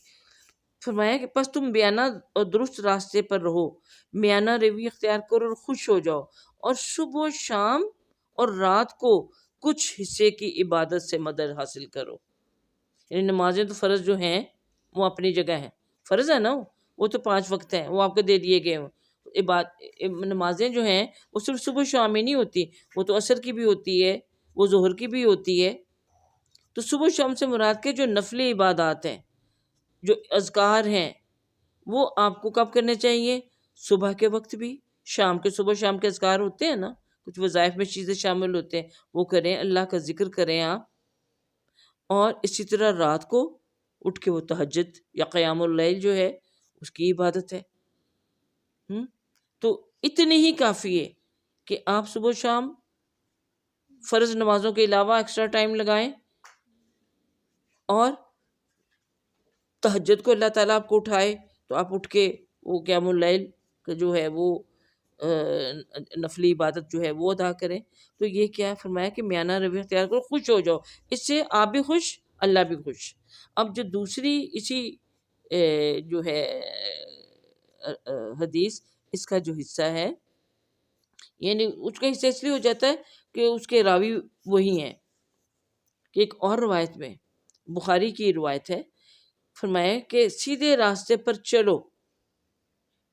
[SPEAKER 1] فرمایا کہ پس تم بیانہ اور درست راستے پر رہو، میانہ روی اختیار کرو اور خوش ہو جاؤ، اور صبح و شام اور رات کو کچھ حصے کی عبادت سے مدد حاصل کرو. یعنی نمازیں تو فرض جو ہیں وہ اپنی جگہ ہیں، فرض ہے نا، وہ تو 5 وقت ہیں، وہ آپ کو دے دیے گئے ہوں. نمازیں جو ہیں وہ صرف صبح شام ہی نہیں ہوتی، وہ تو عصر کی بھی ہوتی ہے، وہ ظہر کی بھی ہوتی ہے. تو صبح شام سے مراد کے جو نفلی عبادات ہیں، جو اذکار ہیں، وہ آپ کو کب کرنے چاہیے؟ صبح کے وقت بھی، شام کے، صبح شام کے اذکار ہوتے ہیں نا، کچھ وظائف میں چیزیں شامل ہوتے ہیں، وہ کریں، اللہ کا ذکر کریں آپ. اور اسی طرح رات کو اٹھ کے وہ تہجد یا قیام اللیل جو ہے اس کی عبادت ہے. تو اتنی ہی کافی ہے کہ آپ صبح شام فرض نمازوں کے علاوہ ایکسٹرا ٹائم لگائیں، اور تہجد کو اللہ تعالیٰ آپ کو اٹھائے تو آپ اٹھ کے وہ قیام اللیل کا جو ہے وہ نفلی عبادت جو ہے وہ ادا کریں. تو یہ کیا فرمایا کہ میانہ روی اختیار کرو، خوش ہو جاؤ، اس سے آپ بھی خوش، اللہ بھی خوش. اب جو دوسری اسی جو ہے حدیث، اس کا جو حصہ ہے، یعنی اس کا حصہ اس لیے ہو جاتا ہے کہ اس کے راوی وہی ہیں. کہ ایک اور روایت میں، بخاری کی روایت ہے، فرمایا کہ سیدھے راستے پر چلو،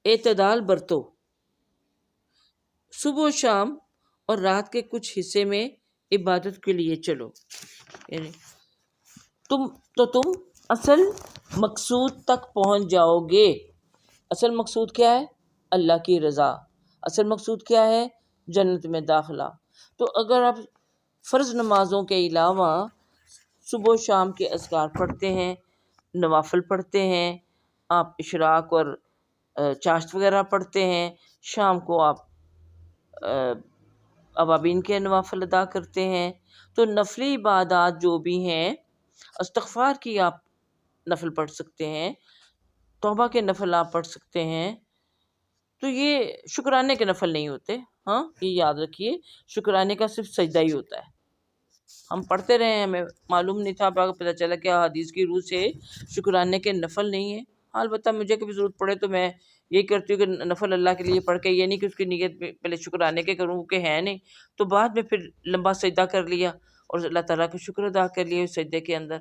[SPEAKER 1] اعتدال برتو، صبح و شام اور رات کے کچھ حصے میں عبادت کے لیے چلو. یعنی تم اصل مقصود تک پہنچ جاؤ گے. اصل مقصود کیا ہے؟ اللہ کی رضا. اصل مقصود کیا ہے؟ جنت میں داخلہ. تو اگر آپ فرض نمازوں کے علاوہ صبح و شام کے اذکار پڑھتے ہیں، نوافل پڑھتے ہیں، آپ اشراق اور چاشت وغیرہ پڑھتے ہیں، شام کو آپ اوابین کے نوافل ادا کرتے ہیں. تو نفلی عبادات جو بھی ہیں، استغفار کی آپ نفل پڑھ سکتے ہیں، توبہ کے نفل آپ پڑھ سکتے ہیں. تو یہ شکرانے کے نفل نہیں ہوتے. ہاں یہ یاد رکھیے، شکرانے کا صرف سجدہ ہی ہوتا ہے. ہم پڑھتے رہے ہیں، ہمیں معلوم نہیں تھا، پتہ چلا کہ حدیث کی روح سے شکرانے کے نفل نہیں ہیں. البتہ مجھے کبھی ضرورت پڑے تو میں یہی کرتی ہوں کہ نفل اللہ کے لیے پڑھ کے، یہ نہیں کہ اس کی نیت پہلے شکرانے کے کروں کہ ہے نہیں، تو بعد میں پھر لمبا سجدہ کر لیا اور اللہ تعالیٰ کا شکر ادا کر لیا اس سجدے کے اندر.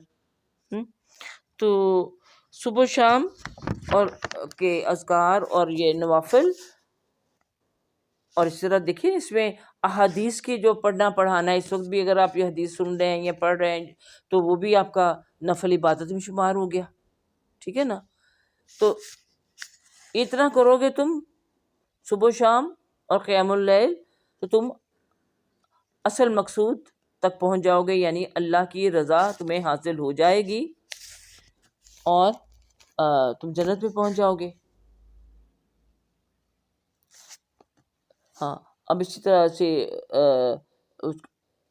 [SPEAKER 1] تو صبح و شام اور کے اذکار اور یہ نوافل، اور اس طرح دیکھیں اس میں احادیث کی جو پڑھنا پڑھانا ہے، اس وقت بھی اگر آپ یہ حدیث سن رہے ہیں یا پڑھ رہے ہیں تو وہ بھی آپ کا نفل عبادت میں شمار ہو گیا. ٹھیک ہے نا؟ تو اتنا کرو گے تم صبح و شام اور قیام اللیل تو تم اصل مقصود تک پہنچ جاؤ گے، یعنی اللہ کی رضا تمہیں حاصل ہو جائے گی اور تم جنت میں پہنچ جاؤ گے. ہاں اب اسی طرح سے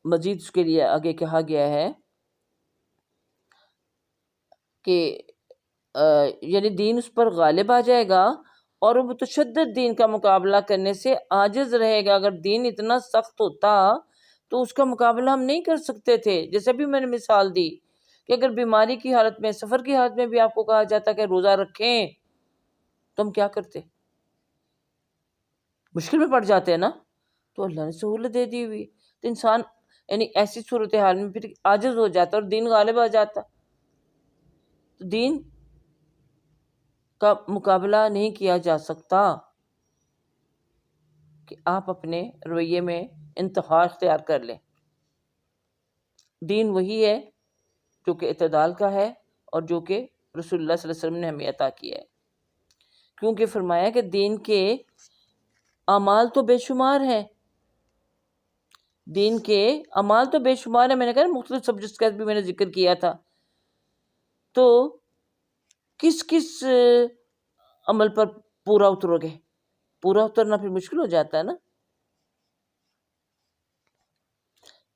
[SPEAKER 1] مزید اس کے لیے آگے کہا گیا ہے کہ یعنی دین اس پر غالب آ جائے گا اور وہ متشدد دین کا مقابلہ کرنے سے عاجز رہے گا. اگر دین اتنا سخت ہوتا تو اس کا مقابلہ ہم نہیں کر سکتے تھے. جیسے بھی میں نے مثال دی کہ اگر بیماری کی حالت میں، سفر کی حالت میں بھی آپ کو کہا جاتا کہ روزہ رکھیں تو ہم کیا کرتے؟ مشکل میں پڑ جاتے ہیں نا. تو اللہ نے سہولت دے دی ہوئی، تو انسان یعنی ایسی صورتحال میں پھر عاجز ہو جاتا اور دین غالب آ جاتا. تو دین کا مقابلہ نہیں کیا جا سکتا کہ آپ اپنے رویے میں انتہا اختیار کر لیں. دین وہی ہے جو کہ اعتدال کا ہے اور جو کہ رسول اللہ صلی اللہ علیہ وسلم نے ہمیں عطا کیا ہے. کیونکہ فرمایا کہ دین کے اعمال تو بے شمار ہیں، دین کے اعمال تو بے شمار ہیں. میں نے کہا مختلف سبجیکٹس کا بھی میں نے ذکر کیا تھا. تو کس کس عمل پر پورا اترو گے؟ پورا اترنا پھر مشکل ہو جاتا ہے نا.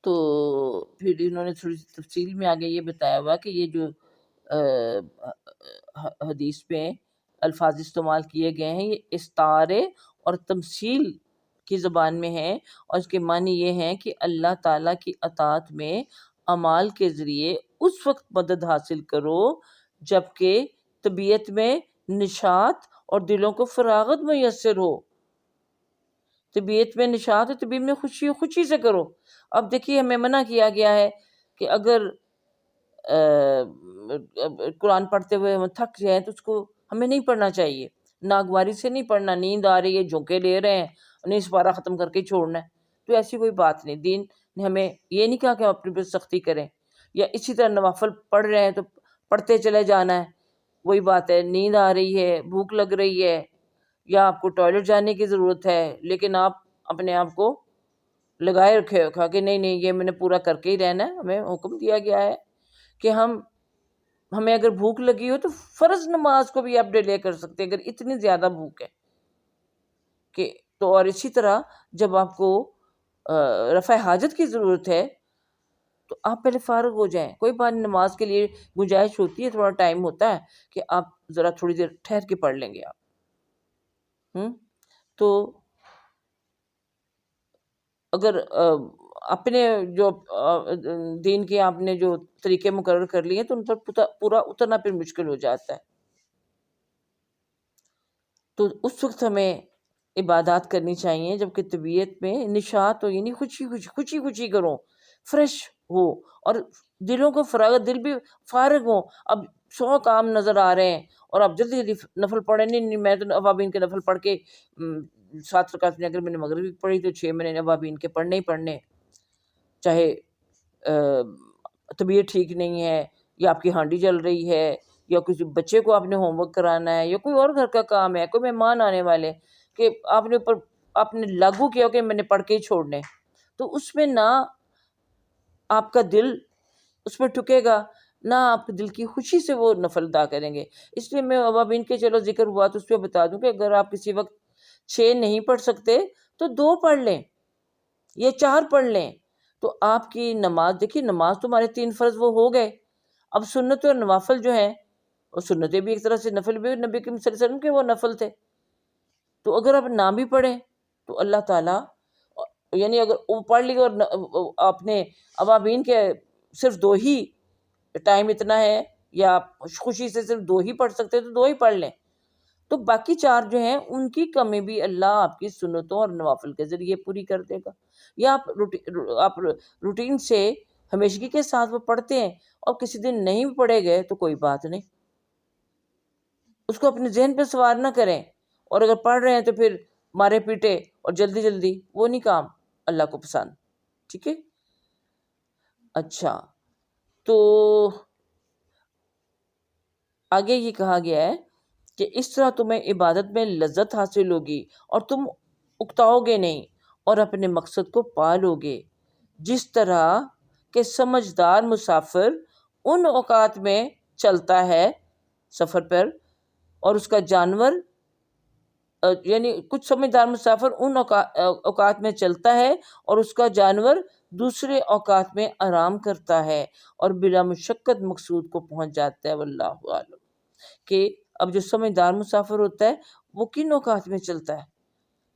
[SPEAKER 1] تو پھر انہوں نے تھوڑی سی تفصیل میں آگے یہ بتایا ہوا کہ یہ جو حدیث میں الفاظ استعمال کیے گئے ہیں یہ استعارے اور تمثیل کی زبان میں ہیں، اور اس کے معنی یہ ہیں کہ اللہ تعالیٰ کی اطاعت میں اعمال کے ذریعے اس وقت مدد حاصل کرو جبکہ طبیعت میں نشاط اور دلوں کو فراغت میسر ہو. طبیعت میں نشاط ہے، طبیعت میں خوشی سے کرو. اب دیکھیے ہمیں منع کیا گیا ہے کہ اگر قرآن پڑھتے ہوئے ہم تھک جائیں تو اس کو ہمیں نہیں پڑھنا چاہیے. ناگواری سے نہیں پڑھنا، نیند آ رہی ہے، جھونکے لے رہے ہیں، انہیں اس پارہ ختم کر کے چھوڑنا ہے، تو ایسی کوئی بات نہیں. دین نے ہمیں یہ نہیں کہا کہ ہم اپنی پر سختی کریں. یا اسی طرح نوافل پڑھ رہے ہیں تو پڑھتے چلے جانا ہے. وہی بات ہے، نیند آ رہی ہے، بھوک لگ رہی ہے، یا آپ کو ٹوائلٹ جانے کی ضرورت ہے، لیکن آپ اپنے آپ کو لگائے رکھے ہو کہ نہیں یہ میں نے پورا کر کے ہی رہنا ہے. ہمیں حکم دیا گیا ہے کہ ہمیں اگر بھوک لگی ہو تو فرض نماز کو بھی آپ ڈیلے کر سکتے ہیں اگر اتنی زیادہ بھوک ہے کہ تو. اور اسی طرح جب آپ کو رفع حاجت کی ضرورت ہے تو آپ پہلے فارغ ہو جائیں. کوئی بات نہیں، نماز کے لیے گنجائش ہوتی ہے، تھوڑا ٹائم ہوتا ہے کہ آپ ذرا تھوڑی دیر ٹھہر کے پڑھ لیں گے آپ. تو اگر اپنے جو دین کے آپ نے جو طریقے مقرر کر لیے تو ان پر پورا اترنا پھر مشکل ہو جاتا ہے. تو اس وقت ہمیں عبادات کرنی چاہیے جبکہ طبیعت میں نشاط ہو، یعنی خوشی کرو، فریش ہو اور دلوں کو فراغت، دل بھی فارغ ہو. اب 100 کام نظر آ رہے ہیں اور آپ جلدی نفل پڑھیں. نہیں میں تو اوابین کے نفل پڑھ کے 7 رکعت میں، اگر میں نے مغرب پڑھی تو 6 میں نے اوابین کے پڑھنے ہی پڑھنے، چاہے طبیعت ٹھیک نہیں ہے یا آپ کی ہانڈی چل رہی ہے یا کسی بچے کو آپ نے ہوم ورک کرانا ہے یا کوئی اور گھر کا کام ہے، کوئی مہمان آنے والے، کہ آپ نے لاگو کیا کہ میں نے پڑھ کے ہی چھوڑنے. تو اس میں نہ آپ کا دل اس میں ٹکے گا، نہ آپ دل کی خوشی سے وہ نفل ادا کریں گے۔ اس لیے میں اوابین کے چلو ذکر ہوا تو اس پہ بتا دوں کہ اگر آپ کسی وقت 6 نہیں پڑھ سکتے تو 2 پڑھ لیں یا 4 پڑھ لیں، تو آپ کی نماز، دیکھیے نماز تو ہمارے 3 فرض وہ ہو گئے، اب سنت اور نوافل جو ہیں، اور سنتیں بھی ایک طرح سے، نفل بھی نبی کریم صلی اللہ علیہ وسلم کے وہ نفل تھے، تو اگر آپ نہ بھی پڑھیں تو اللہ تعالیٰ، یعنی اگر وہ پڑھ لی اور آپ نے اوابین کے صرف 2 ہی ٹائم اتنا ہے، یا آپ خوشی سے صرف 2 ہی پڑھ سکتے تو 2 ہی پڑھ لیں، تو باقی 4 جو ہیں ان کی کمی بھی اللہ آپ کی سنتوں اور نوافل کے ذریعے پوری کر دے گا۔ یا آپ روٹین سے ہمیشگی کے ساتھ وہ پڑھتے ہیں اور کسی دن نہیں پڑھے گئے تو کوئی بات نہیں، اس کو اپنے ذہن پہ سوار نہ کریں، اور اگر پڑھ رہے ہیں تو پھر مارے پیٹے اور جلدی جلدی، وہ نہیں کام اللہ کو پسند، ٹھیک ہے۔ اچھا، تو آگے یہ کہا گیا ہے کہ اس طرح تمہیں عبادت میں لذت حاصل ہوگی اور تم اکتاؤ گے نہیں اور اپنے مقصد کو پالو گے، جس طرح کہ سمجھدار مسافر ان اوقات میں چلتا ہے سفر پر، اور اس کا جانور، یعنی کچھ سمجھدار مسافر ان اوقات میں چلتا ہے اور اس کا جانور دوسرے اوقات میں آرام کرتا ہے اور بلا مشقت مقصود کو پہنچ جاتا ہے، واللہ عالم۔ کہ اب جو سمجھدار مسافر ہوتا ہے وہ کن اوقات میں چلتا ہے،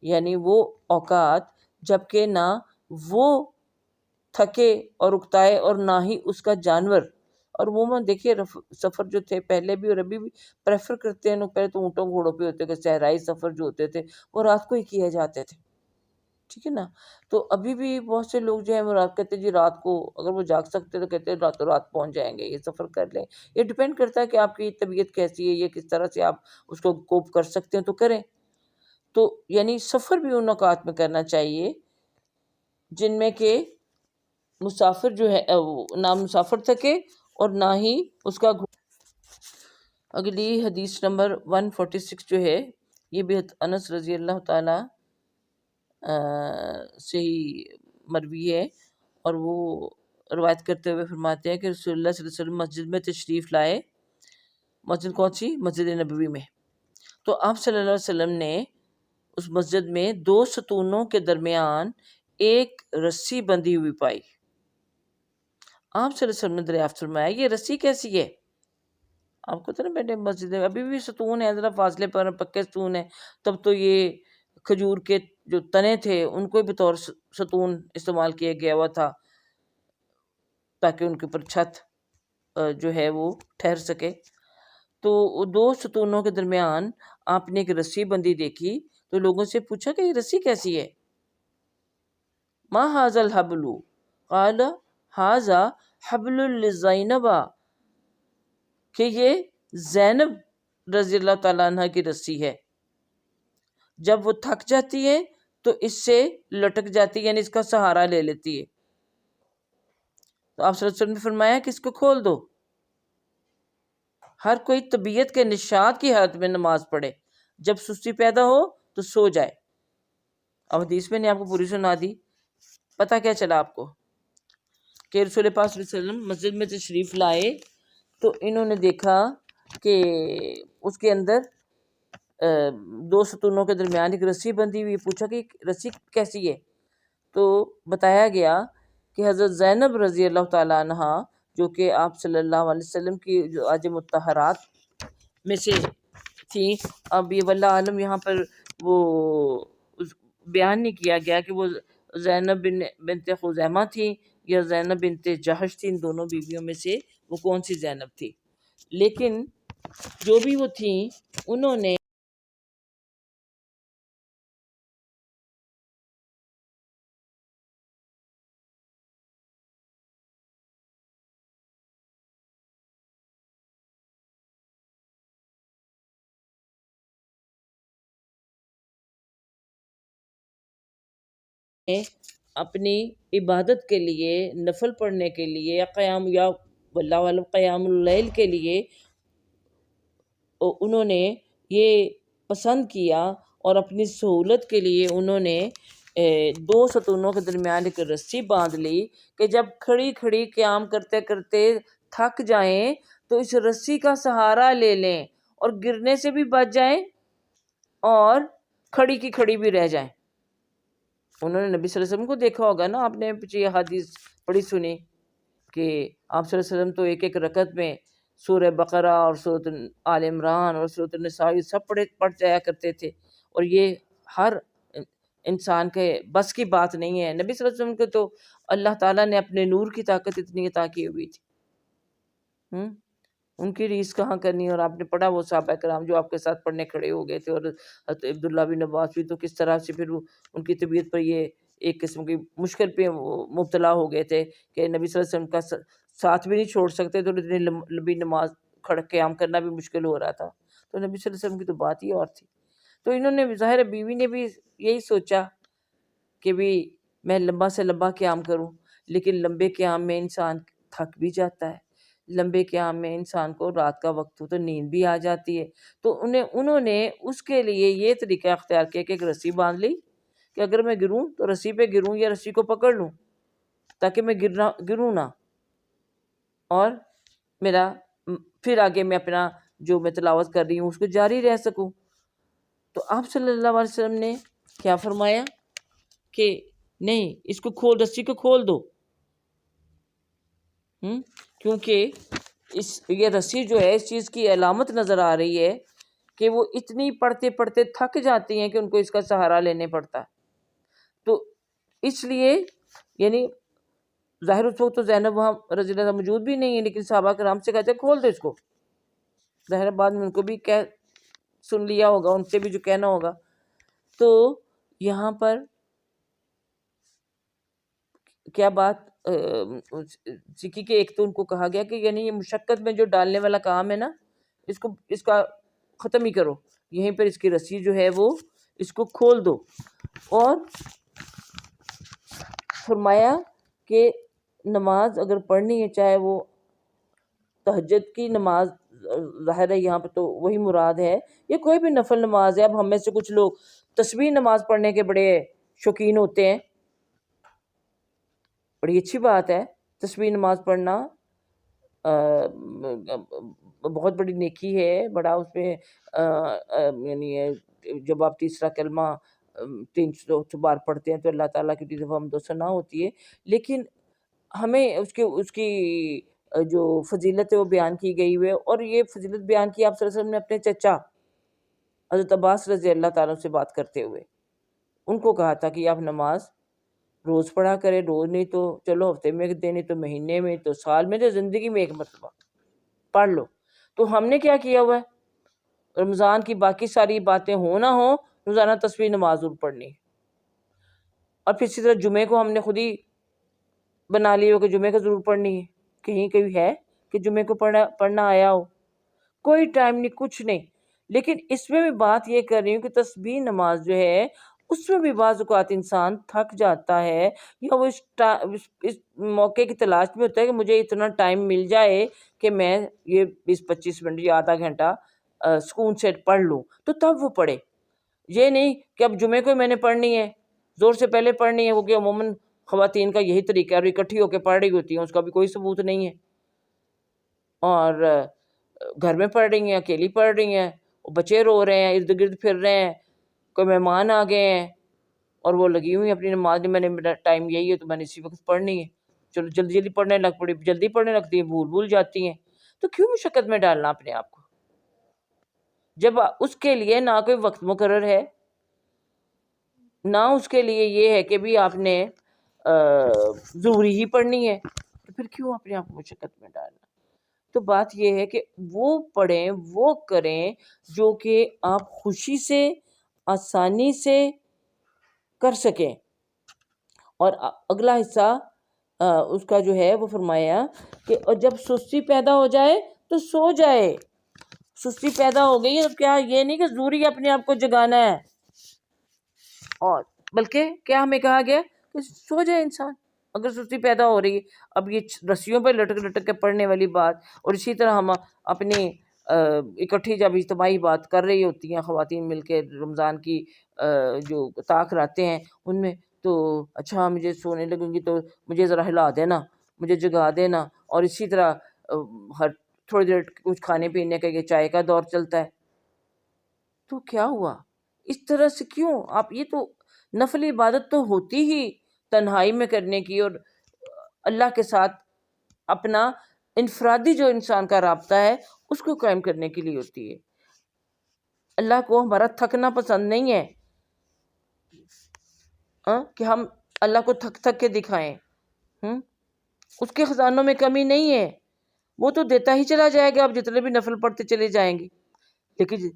[SPEAKER 1] یعنی وہ اوقات جب کہ نہ وہ تھکے اور اکتائے اور نہ ہی اس کا جانور۔ اور عموماً دیکھیے سفر جو تھے پہلے بھی اور ابھی بھی پریفر کرتے ہیں لوگ، پہلے تو اونٹوں گھوڑوں پہ ہوتے تھے، صحرائی سفر جو ہوتے تھے وہ رات کو ہی کیے جاتے تھے، ٹھیک ہے نا۔ تو ابھی بھی بہت سے لوگ جو ہیں وہ رات کہتے ہیں جی رات کو اگر وہ جاگ سکتے تو کہتے ہیں راتوں رات پہنچ جائیں گے، یہ سفر کر لیں۔ یہ ڈیپینڈ کرتا ہے کہ آپ کی طبیعت کیسی ہے، یہ کس طرح سے آپ اس کو کوپ کر سکتے ہیں تو کریں۔ تو یعنی سفر بھی ان اوقات میں کرنا چاہیے جن میں کہ مسافر جو ہے نہ مسافر تھکے اور نہ ہی اس کا۔ اگلی حدیث نمبر 146 جو ہے یہ بھی انس رضی اللہ تعالی سے ہی مروی ہے، اور وہ روایت کرتے ہوئے فرماتے ہیں کہ رسول اللہ صلی اللہ علیہ وسلم مسجد میں تشریف لائے۔ مسجد کون سی؟ مسجد نبوی میں۔ تو آپ صلی اللہ علیہ وسلم نے اس مسجد میں 2 ستونوں کے درمیان ایک رسی بندھی ہوئی پائی۔ آپ صلی اللہ علیہ وسلم نے دریافت فرمایا یہ رسی کیسی ہے؟ آپ کو تو نا بیٹے مسجد میں ابھی بھی ستون ہے، ذرا فاصلے پر پکے ستون ہیں، تب تو یہ کھجور کے جو تنے تھے ان کو بھی بطور ستون استعمال کیا گیا ہوا تھا تاکہ ان کے اوپر چھت جو ہے وہ ٹھہر سکے۔ تو 2 ستونوں کے درمیان آپ نے ایک رسی بندھی دیکھی تو لوگوں سے پوچھا کہ یہ رسی کیسی ہے؟ ما ھذا الحبل قال ھذا حبل لزینب، کہ یہ زینب رضی اللہ تعالیٰ عنہ کی رسی ہے، جب وہ تھک جاتی ہے تو اس سے لٹک جاتی ہے، یعنی اس کا سہارا لے لیتی ہے۔ تو آپ صلی اللہ علیہ وسلم نے فرمایا کہ اس کو کھول دو، ہر کوئی طبیعت کے نشاط کی حالت میں نماز پڑھے، جب سستی پیدا ہو تو سو جائے۔ اب حدیث میں نے آپ کو پوری سنا دی، پتہ کیا چلا آپ کو کہ رسول پاک صلی اللہ علیہ وسلم مسجد میں تشریف لائے تو انہوں نے دیکھا کہ اس کے اندر 2 ستونوں کے درمیان ایک رسی بندھی ہوئی۔ پوچھا کہ رسی کیسی ہے؟ تو بتایا گیا کہ حضرت زینب رضی اللہ تعالیٰ عنہ جو کہ آپ صلی اللہ علیہ وسلم کی جو آج مطہرات میں سے تھیں، اب یہ واللہ عالم یہاں پر وہ بیان نہیں کیا گیا کہ وہ زینب بنت خزیمہ تھیں یا زینب بنت جہش تھیں، ان دونوں بیویوں میں سے وہ کون سی زینب تھی، لیکن جو بھی وہ تھیں انہوں نے اپنی عبادت کے لیے، نفل پڑھنے کے لیے یا قیام یا واللہ عالم قیام اللیل کے لیے انہوں نے یہ پسند کیا، اور اپنی سہولت کے لیے انہوں نے 2 ستونوں کے درمیان ایک رسی باندھ لی کہ جب کھڑی کھڑی قیام کرتے کرتے تھک جائیں تو اس رسی کا سہارا لے لیں اور گرنے سے بھی بچ جائیں اور کھڑی کی کھڑی بھی رہ جائیں. انہوں نے نبی صلی اللہ علیہ وسلم کو دیکھا ہوگا نا، آپ نے پیچھے یہ حدیث پڑھی سنی کہ آپ صلی اللہ علیہ وسلم تو ایک ایک رکعت میں سورہ بقرہ اور سورۃ آل عمران اور سورۃ النساء سب پڑھ جایا کرتے تھے، اور یہ ہر انسان کے بس کی بات نہیں ہے. نبی صلی اللہ علیہ وسلم کو تو اللہ تعالیٰ نے اپنے نور کی طاقت اتنی عطا کی ہوئی تھی. ان کی ریس کہاں کرنی. اور آپ نے پڑھا وہ صحابہ کرام جو آپ کے ساتھ پڑھنے کھڑے ہو گئے تھے، اور حضرت عبداللہ بن عباس بھی، تو کس طرح سے پھر وہ ان کی طبیعت پر یہ ایک قسم کی مشکل پہ وہ مبتلا ہو گئے تھے کہ نبی صلی اللہ علیہ وسلم کا ساتھ بھی نہیں چھوڑ سکتے، تو اتنی لمبی نماز کھڑ قیام کرنا بھی مشکل ہو رہا تھا. تو نبی صلی اللہ علیہ وسلم کی تو بات ہی اور تھی. تو انہوں نے ظاہر بیوی نے بھی یہی سوچا کہ بھی میں لمبا سے لمبا قیام کروں، لیکن لمبے قیام میں انسان تھک بھی جاتا ہے، لمبے قیام میں انسان کو رات کا وقت ہو تو نیند بھی آ جاتی ہے. تو انہوں نے اس کے لیے یہ طریقہ اختیار کیا کہ ایک رسی باندھ لی کہ اگر میں گروں تو رسی پہ گروں یا رسی کو پکڑ لوں تاکہ میں گروں نہ، اور میرا پھر آگے میں اپنا جو میں تلاوت کر رہی ہوں اس کو جاری رہ سکوں. تو آپ صلی اللہ علیہ وسلم نے کیا فرمایا کہ نہیں، اس کو رسی کو کھول دو، کیونکہ یہ رسی جو ہے اس چیز کی علامت نظر آ رہی ہے کہ وہ اتنی پڑھتے پڑھتے تھک جاتی ہیں کہ ان کو اس کا سہارا لینے پڑتا ہے. تو اس لیے یعنی ظاہر اس وقت تو زینب وہاں رضی اللہ عنہا موجود بھی نہیں ہے، لیکن صحابہ کرام سے کہتے ہیں کھول دو اس کو. ظاہر بعد میں ان کو بھی سن لیا ہوگا، ان سے بھی جو کہنا ہوگا. تو یہاں پر کیا بات سیکھی کہ ایک تو ان کو کہا گیا کہ یعنی یہ مشقت میں جو ڈالنے والا کام ہے نا، اس کا ختم ہی کرو، یہیں پر اس کی رسی جو ہے وہ اس کو کھول دو. اور فرمایا کہ نماز اگر پڑھنی ہے، چاہے وہ تہجد کی نماز، ظاہر ہے یہاں پہ تو وہی مراد ہے، یہ کوئی بھی نفل نماز ہے. اب ہم میں سے کچھ لوگ تسبیح نماز پڑھنے کے بڑے شوقین ہوتے ہیں، بڑی اچھی بات ہے تسبیح نماز پڑھنا، بہت بڑی نیکی ہے، بڑا اس میں یعنی جب آپ تیسرا کلمہ 300 بار پڑھتے ہیں تو اللہ تعالیٰ کی طرف حمد و ثنا ہوتی ہے. لیکن ہمیں اس کی جو فضیلت ہے وہ بیان کی گئی ہوئی ہے، اور یہ فضیلت بیان کی آپ صلی اللہ علیہ وسلم نے اپنے چچا حضرت عباس رضی اللہ تعالیٰ سے بات کرتے ہوئے. ان کو کہا تھا کہ آپ نماز روز پڑھا کرے، روز نہیں تو چلو ہفتے میں ایک دن، نہیں تو مہینے میں، تو سال میں، تو زندگی میں ایک مرتبہ پڑھ لو. تو ہم نے کیا کیا ہوا ہے، رمضان کی باقی ساری باتیں ہوں نہ ہوں، روزانہ تسبیح نماز ضرور پڑھنی. اور پھر اسی طرح جمعے کو ہم نے خود ہی بنا لی ہو کہ جمعے کو ضرور پڑھنی ہے. کہیں ہے کہ جمعے کو پڑھنا آیا ہو؟ کوئی ٹائم نہیں، کچھ نہیں. لیکن اس میں بھی بات یہ کر رہی ہوں کہ تسبیح نماز جو ہے اس میں بھی بعض اوقات انسان تھک جاتا ہے، یا وہ اس موقع کی تلاش میں ہوتا ہے کہ مجھے اتنا ٹائم مل جائے کہ میں یہ 20-25 منٹ یا آدھا گھنٹہ سکون سے پڑھ لوں، تو تب وہ پڑھے. یہ نہیں کہ اب جمعے کو میں نے پڑھنی ہے، زور سے پہلے پڑھنی ہے، وہ کہ عموماً خواتین کا یہی طریقہ ہے، اور اکٹھی ہو کے پڑھ رہی ہوتی ہیں، اس کا بھی کوئی ثبوت نہیں ہے. اور گھر میں پڑھ رہی ہیں، اکیلی پڑھ رہی ہیں، بچے رو رہے ہیں، ارد گرد پھر رہے ہیں، کوئی مہمان آ گئے ہیں، اور وہ لگی ہوئی اپنی نماز میں نے میرا ٹائم یہی ہے تو میں نے اسی وقت پڑھنی ہے، چلو جلدی جلدی پڑھنے لگ پڑی، جلدی پڑھنے لگتی ہیں، بھول جاتی ہیں. تو کیوں مشقت میں ڈالنا اپنے آپ کو، جب اس کے لیے نہ کوئی وقت مقرر ہے، نہ اس کے لیے یہ ہے کہ بھی آپ نے ضروری ہی پڑھنی ہے، تو پھر کیوں اپنے آپ کو مشقت میں ڈالنا. تو بات یہ ہے کہ وہ پڑھیں، وہ کریں جو کہ آپ خوشی سے، آسانی سے کر سکیں. اور اگلا حصہ اس کا جو ہے وہ فرمایا کہ جب سستی پیدا ہو جائے تو سو جائے. سستی پیدا ہو گئی ہے، کیا یہ نہیں کہ ضروری اپنے آپ کو جگانا ہے، اور بلکہ کیا ہمیں کہا گیا کہ سو جائے انسان اگر سستی پیدا ہو رہی ہے. اب یہ رسیوں پہ لٹک لٹک کے پڑھنے والی بات، اور اسی طرح ہم اپنی اکٹھی جب اجتماعی بات کر رہی ہوتی ہیں خواتین مل کے رمضان کی جو طاق رہتے ہیں ان میں، تو اچھا مجھے سونے لگوں گی تو مجھے ذرا ہلا دینا، مجھے جگا دینا. اور اسی طرح ہر تھوڑی دیر کچھ کھانے پینے کا، یہ چائے کا دور چلتا ہے، تو کیا ہوا؟ اس طرح سے کیوں آپ؟ یہ تو نفل عبادت تو ہوتی ہی تنہائی میں کرنے کی، اور اللہ کے ساتھ اپنا انفرادی جو انسان کا رابطہ ہے اس کو قائم کرنے کے لیے ہوتی ہے۔ اللہ کو ہمارا تھکنا پسند نہیں ہے، کہ ہم اللہ کو تھک تھک کے دکھائیں۔ اس کے خزانوں میں کمی نہیں ہے، وہ تو دیتا ہی چلا جائے گا، آپ جتنے بھی نفل پڑھتے چلے جائیں گے، لیکن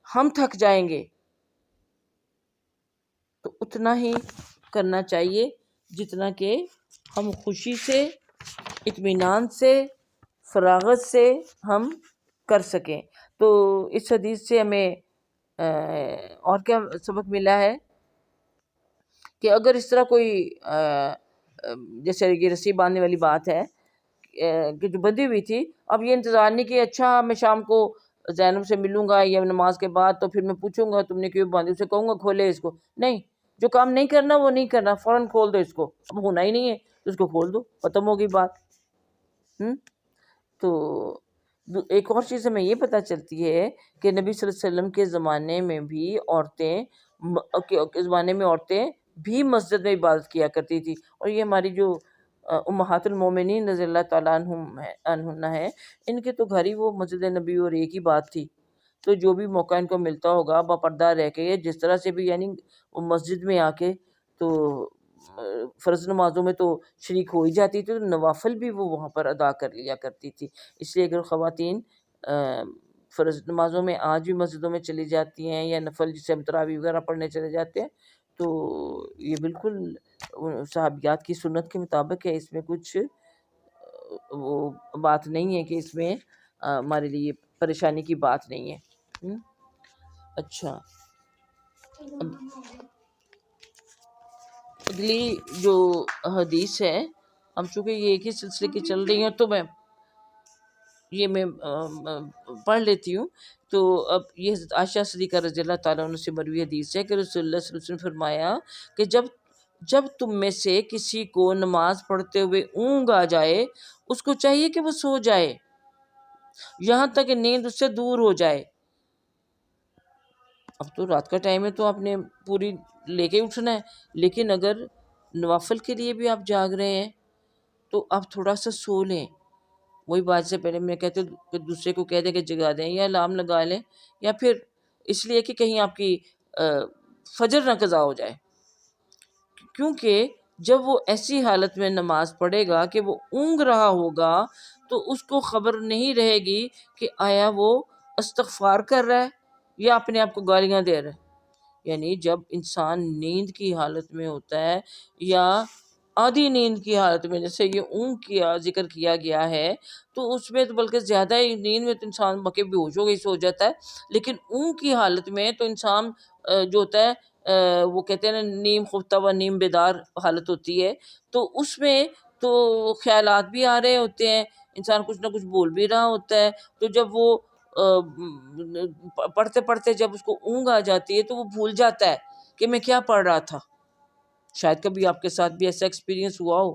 [SPEAKER 1] ہم تھک جائیں گے۔ تو اتنا ہی کرنا چاہیے جتنا کہ ہم خوشی سے، اطمینان سے، فراغت سے ہم کر سکیں۔ تو اس حدیث سے ہمیں اور کیا سبق ملا ہے کہ اگر اس طرح کوئی جیسے یہ رسی باندھنے والی بات ہے کہ جو بندھی ہوئی تھی، اب یہ انتظار نہیں کہ اچھا میں شام کو زینب سے ملوں گا یا نماز کے بعد تو پھر میں پوچھوں گا تم نے کیوں باندھی، اسے کہوں گا کھولے اس کو، نہیں، جو کام نہیں کرنا وہ نہیں کرنا، فوراً کھول دو اس کو، اب ہونا ہی نہیں ہے تو اس کو کھول دو، ختم ہوگی بات۔ تو ایک اور چیز ہمیں یہ پتہ چلتی ہے کہ نبی صلی اللہ علیہ وسلم کے زمانے میں بھی عورتیں بھی مسجد میں عبادت کیا کرتی تھی، اور یہ ہماری جو امہات المومنین رضی اللہ تعالیٰ عنہن ہے، ان کے تو گھر ہی وہ مسجد نبی اور ایک ہی بات تھی، تو جو بھی موقع ان کو ملتا ہوگا باپردہ رہ کے جس طرح سے بھی، یعنی وہ مسجد میں آ کے تو فرض نمازوں میں تو شریک ہو ہی جاتی تھی، تو نوافل بھی وہ وہاں پر ادا کر لیا کرتی تھی۔ اس لیے اگر خواتین فرض نمازوں میں آج بھی مسجدوں میں چلی جاتی ہیں یا نفل جسے ہم تراویح وغیرہ پڑھنے چلے جاتے ہیں، تو یہ بالکل صحابیات کی سنت کے مطابق ہے، اس میں کچھ وہ بات نہیں ہے کہ اس میں ہمارے لیے پریشانی کی بات نہیں ہے۔ اچھا، اگلی جو حدیث ہے، ہم چونکہ یہ ایک ہی سلسلے کی چل رہی ہیں تو میں پڑھ لیتی ہوں۔ تو اب یہ حضرت عائشہ صدیقہ رضی اللہ تعالیٰ عنہ سے مروی حدیث ہے کہ رسول اللہ صلی اللہ علیہ وسلم نے فرمایا کہ جب تم میں سے کسی کو نماز پڑھتے ہوئے اونگ آ جائے، اس کو چاہیے کہ وہ سو جائے یہاں تک کہ نیند اس سے دور ہو جائے۔ اب تو رات کا ٹائم ہے تو آپ نے پوری لے کے اٹھنا ہے، لیکن اگر نوافل کے لیے بھی آپ جاگ رہے ہیں تو آپ تھوڑا سا سو لیں۔ وہی بات سے پہلے میں کہتے کہ دوسرے کو کہہ دیں کہ جگا دیں یا الارم لگا لیں، یا پھر اس لیے کہ کہیں آپ کی فجر نہ قضا ہو جائے، کیونکہ جب وہ ایسی حالت میں نماز پڑھے گا کہ وہ اونگ رہا ہوگا تو اس کو خبر نہیں رہے گی کہ آیا وہ استغفار کر رہا ہے یا اپنے آپ کو گالیاں دے رہا ہے۔ یعنی جب انسان نیند کی حالت میں ہوتا ہے یا آدھی نیند کی حالت میں، جیسے یہ اونگ کیا ذکر کیا گیا ہے، تو اس میں تو بلکہ زیادہ ہی نیند میں تو انسان بے ہوش ہو گئی سو جاتا ہے، لیکن اونگ کی حالت میں تو انسان جو ہوتا ہے وہ کہتے ہیں نا نیم خفتہ و نیم بیدار حالت ہوتی ہے، تو اس میں تو خیالات بھی آ رہے ہوتے ہیں، انسان کچھ نہ کچھ بول بھی رہا ہوتا ہے، تو جب وہ پڑھتے پڑھتے جب اس کو اونگ آ جاتی ہے تو وہ بھول جاتا ہے کہ میں کیا پڑھ رہا تھا۔ شاید کبھی آپ کے ساتھ بھی ایسا ایکسپیرینس ہوا ہو،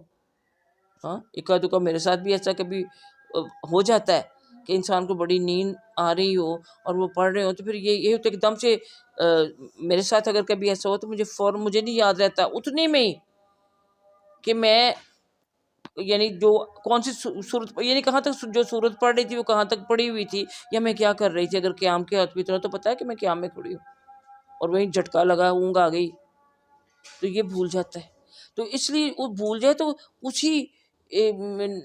[SPEAKER 1] اکا دکا میرے ساتھ بھی ایسا کبھی ہو جاتا ہے کہ انسان کو بڑی نیند آ رہی ہو اور وہ پڑھ رہے ہو، تو پھر یہ ہوتا ہے کہ دم سے میرے ساتھ اگر کبھی ایسا ہو تو مجھے نہیں یاد رہتا اتنے میں ہی کہ میں یعنی جو کون سی صورت، یعنی کہاں تک جو صورت پڑھ رہی تھی وہ کہاں تک پڑھی ہوئی تھی یا میں کیا کر رہی تھی۔ اگر قیام کے ہاتھ بھی اتنا تو پتہ ہے کہ میں قیام میں کھڑی ہوں اور وہیں جھٹکا لگا، اونگ آ گئی، تو یہ بھول جاتا ہے۔ تو اس لیے وہ بھول جائے تو اسی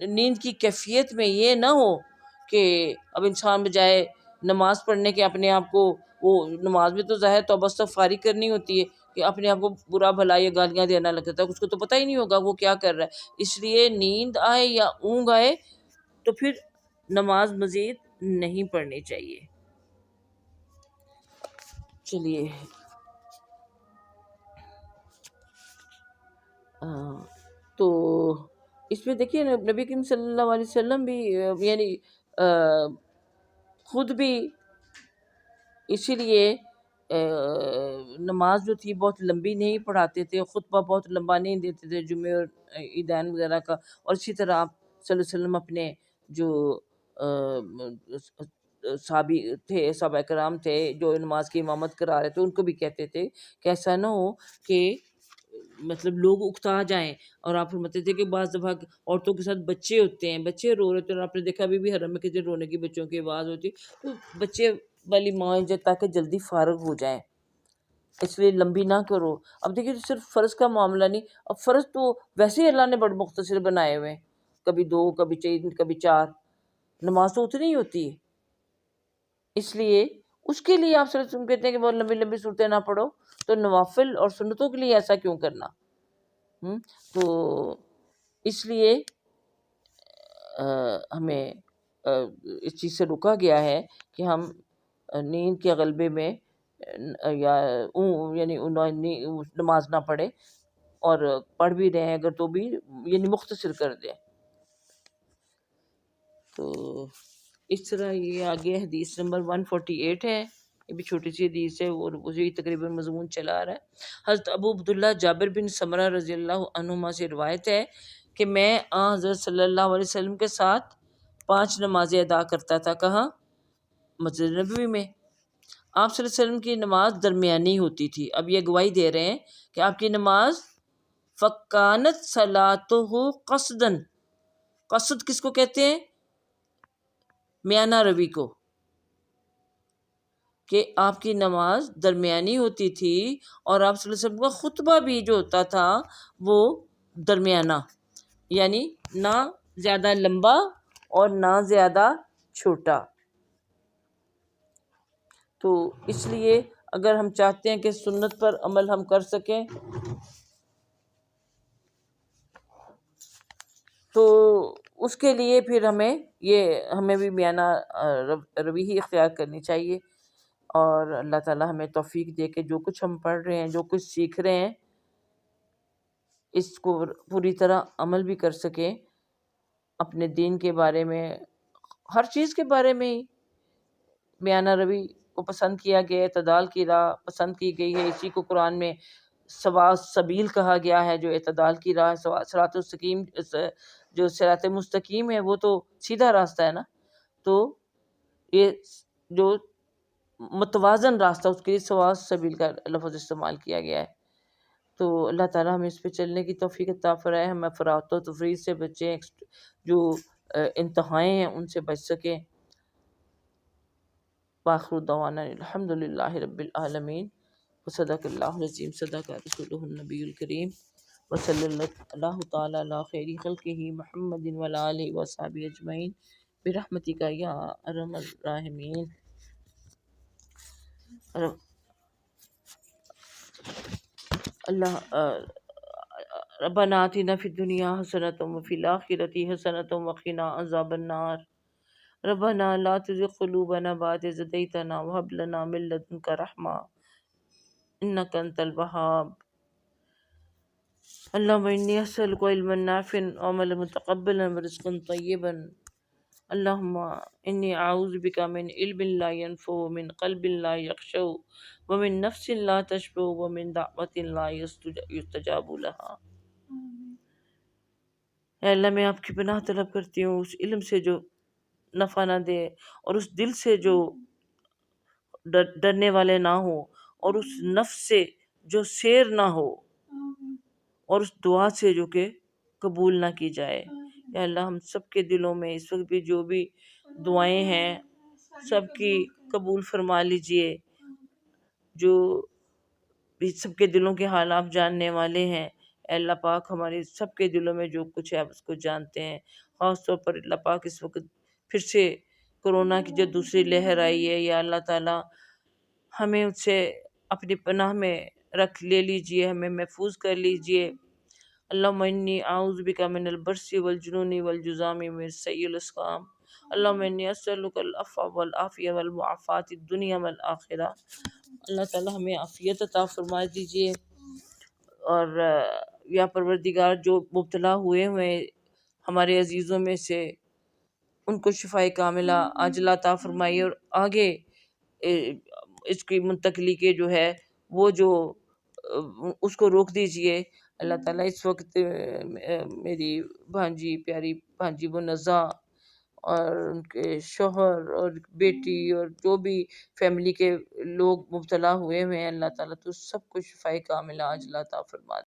[SPEAKER 1] نیند کی کیفیت میں یہ نہ ہو کہ اب انسان بجائے نماز پڑھنے کے اپنے آپ کو، وہ نماز میں تو ظاہر توبہ استغفاری کرنی ہوتی ہے، کہ اپنے آپ کو برا بھلا یا گالیاں دینا لگتا ہے، اس کو تو پتہ ہی نہیں ہوگا وہ کیا کر رہا ہے۔ اس لیے نیند آئے یا اونگ آئے تو پھر نماز مزید نہیں پڑھنی چاہیے۔ چلیے، تو اس میں دیکھیے نبی کریم صلی اللہ علیہ وسلم بھی یعنی خود بھی اسی لیے نماز جو تھی بہت لمبی نہیں پڑھاتے تھے، خطبہ بہت لمبا نہیں دیتے تھے جمعے اور عیدین وغیرہ کا، اور اسی طرح آپ صلی اللہ علیہ وسلم اپنے جو صحابی تھے، صحابہ کرام تھے جو نماز کی امامت کرا رہے تھے، ان کو بھی کہتے تھے کہ ایسا نہ ہو کہ مطلب لوگ اکتا جائیں. اور آپ فرماتے تھے کہ بعض دفعہ عورتوں کے ساتھ بچے ہوتے ہیں، بچے رو رہے تھے، اور آپ نے دیکھا ابھی بھی حرم میں کسی رونے کی بچوں کی آواز ہوتی ہے، تو بچے والی ماں جو تاکہ جلدی فارغ ہو جائیں، اس لیے لمبی نہ کرو. اب دیکھیے صرف فرض کا معاملہ نہیں، اب فرض تو ویسے ہی اللہ نے بڑے مختصر بنائے ہوئے ہیں، کبھی 2 کبھی 3 کبھی 4، نماز تو اتنی ہی ہوتی ہے. اس لیے اس کے لیے آپ صلی کہتے ہیں کہ بہت لمبی لمبی صورتیں نہ پڑھو، تو نوافل اور سنتوں کے لیے ایسا کیوں کرنا. تو اس لیے ہمیں اس چیز سے روکا گیا ہے کہ ہم نیند کے غلبے میں یا یعنی نماز نہ پڑھے، اور پڑھ بھی رہے ہیں اگر تو بھی یعنی مختصر کر دیں. تو اس طرح یہ آگے حدیث نمبر 148 ہے، یہ بھی چھوٹی سی حدیث ہے اور اسی تقریباً مضمون چلا آ رہا ہے. حضرت ابو عبداللہ جابر بن سمرہ رضی اللہ عنہما سے روایت ہے کہ میں حضرت صلی اللہ علیہ وسلم کے ساتھ 5 نمازیں ادا کرتا تھا. کہاں؟ مسجد نبوی میں. آپ صلی اللہ علیہ وسلم کی نماز درمیانی ہوتی تھی. اب یہ گواہی دے رہے ہیں کہ آپ کی نماز فکانت صلاتہ قصدن، قصد کس کو کہتے ہیں؟ میانہ روی کو، کہ آپ کی نماز درمیانی ہوتی تھی، اور آپ صلی اللہ علیہ وسلم کا خطبہ بھی جو ہوتا تھا وہ درمیانہ، یعنی نہ زیادہ لمبا اور نہ زیادہ چھوٹا. تو اس لیے اگر ہم چاہتے ہیں کہ سنت پر عمل ہم کر سکیں تو اس کے لیے پھر ہمیں بھی میانہ روی ہی اختیار کرنی چاہیے. اور اللہ تعالی ہمیں توفیق دے کہ جو کچھ ہم پڑھ رہے ہیں، جو کچھ سیکھ رہے ہیں، اس کو پوری طرح عمل بھی کر سکیں. اپنے دین کے بارے میں، ہر چیز کے بارے میں ہی میانہ روی کو پسند کیا گیا ہے، اعتدال کی راہ پسند کی گئی ہے. اسی کو قرآن میں سوا سبیل کہا گیا ہے، جو اعتدال کی راہ. صراط مستقیم، جو صراط مستقیم ہے وہ تو سیدھا راستہ ہے نا، تو یہ جو متوازن راستہ، اس کے لیے سوا سبیل کا لفظ استعمال کیا گیا ہے. تو اللہ تعالیٰ ہمیں اس پہ چلنے کی توفیق عطا فرمائے، ہم افراط و تفریط سے بچیں، جو انتہائیں ہیں ان سے بچ سکیں. وآخر دعوانا الحمد للہ رب العالمین، وصدق اللہ العظیم، صدق رسولہ النبی الکریم، وصلی اللہ تعالی علی خیر خلقہ محمد وعلی آلہ وصحبہ اجمعین برحمتک یا ارحم الراحمین. اللہ ربنا آتنا فی الدنیا حسنۃ وفی الآخرۃ حسنۃ وقنا عذاب النار. ربنا لا تزغ قلوبنا بعد إذ هديتنا وهب لنا من لدنك رحمة إنك أنت الوهاب. اللهم إني أسألك علما نافعا وعملا متقبلا ورزقا طيبا. اللهم إني أعوذ بك من علم لا ينفع، ومن قلب لا يخشع، ومن نفس لا تشبع، ومن دعوة لا يستجاب لها. اے اللہ میں آپ کی پناہ طلب کرتی ہوں اس علم سے جو نفع نہ دے، اور اس دل سے جو ڈرنے والے نہ ہو، اور اس نفس سے جو سیر نہ ہو، اور اس دعا سے جو کہ قبول نہ کی جائے. یا اللہ ہم سب کے دلوں میں اس وقت بھی جو بھی دعائیں ہیں سب کی قبول فرما لیجئے. جو بھی سب کے دلوں کے حال آپ جاننے والے ہیں، اے اللہ پاک ہمارے سب کے دلوں میں جو کچھ ہے آپ اس کو جانتے ہیں. خاص طور پر اللہ پاک اس وقت پھر سے کرونا کی جو دوسری لہر آئی ہے، یا اللہ تعالی ہمیں اس سے اپنی پناہ میں رکھ لے لیجئے، ہمیں محفوظ کر لیجئے. اللہم انی اعوذ بک من البرص والجنون والجذام من سیء الاسقام. اللہم انی اسألک العفو والعافیہ والمعافاۃ الدنیا والآخرہ. اللہ تعالی ہمیں عافیت عطا فرما دیجئے. اور یا پروردگار جو مبتلا ہوئے ہمارے عزیزوں میں سے، ان کو شفائے کاملہ عاجلہ عطا فرمائیے، اور آگے اس کی منتقلی کے جو ہے وہ جو اس کو روک دیجئے. اللہ تعالیٰ اس وقت میری بھانجی، پیاری بھانجی منزہ اور ان کے شوہر اور بیٹی اور جو بھی فیملی کے لوگ مبتلا ہوئے ہیں، اللہ تعالیٰ تو سب کو شفائے کاملہ عاجلہ عطا فرما دے۔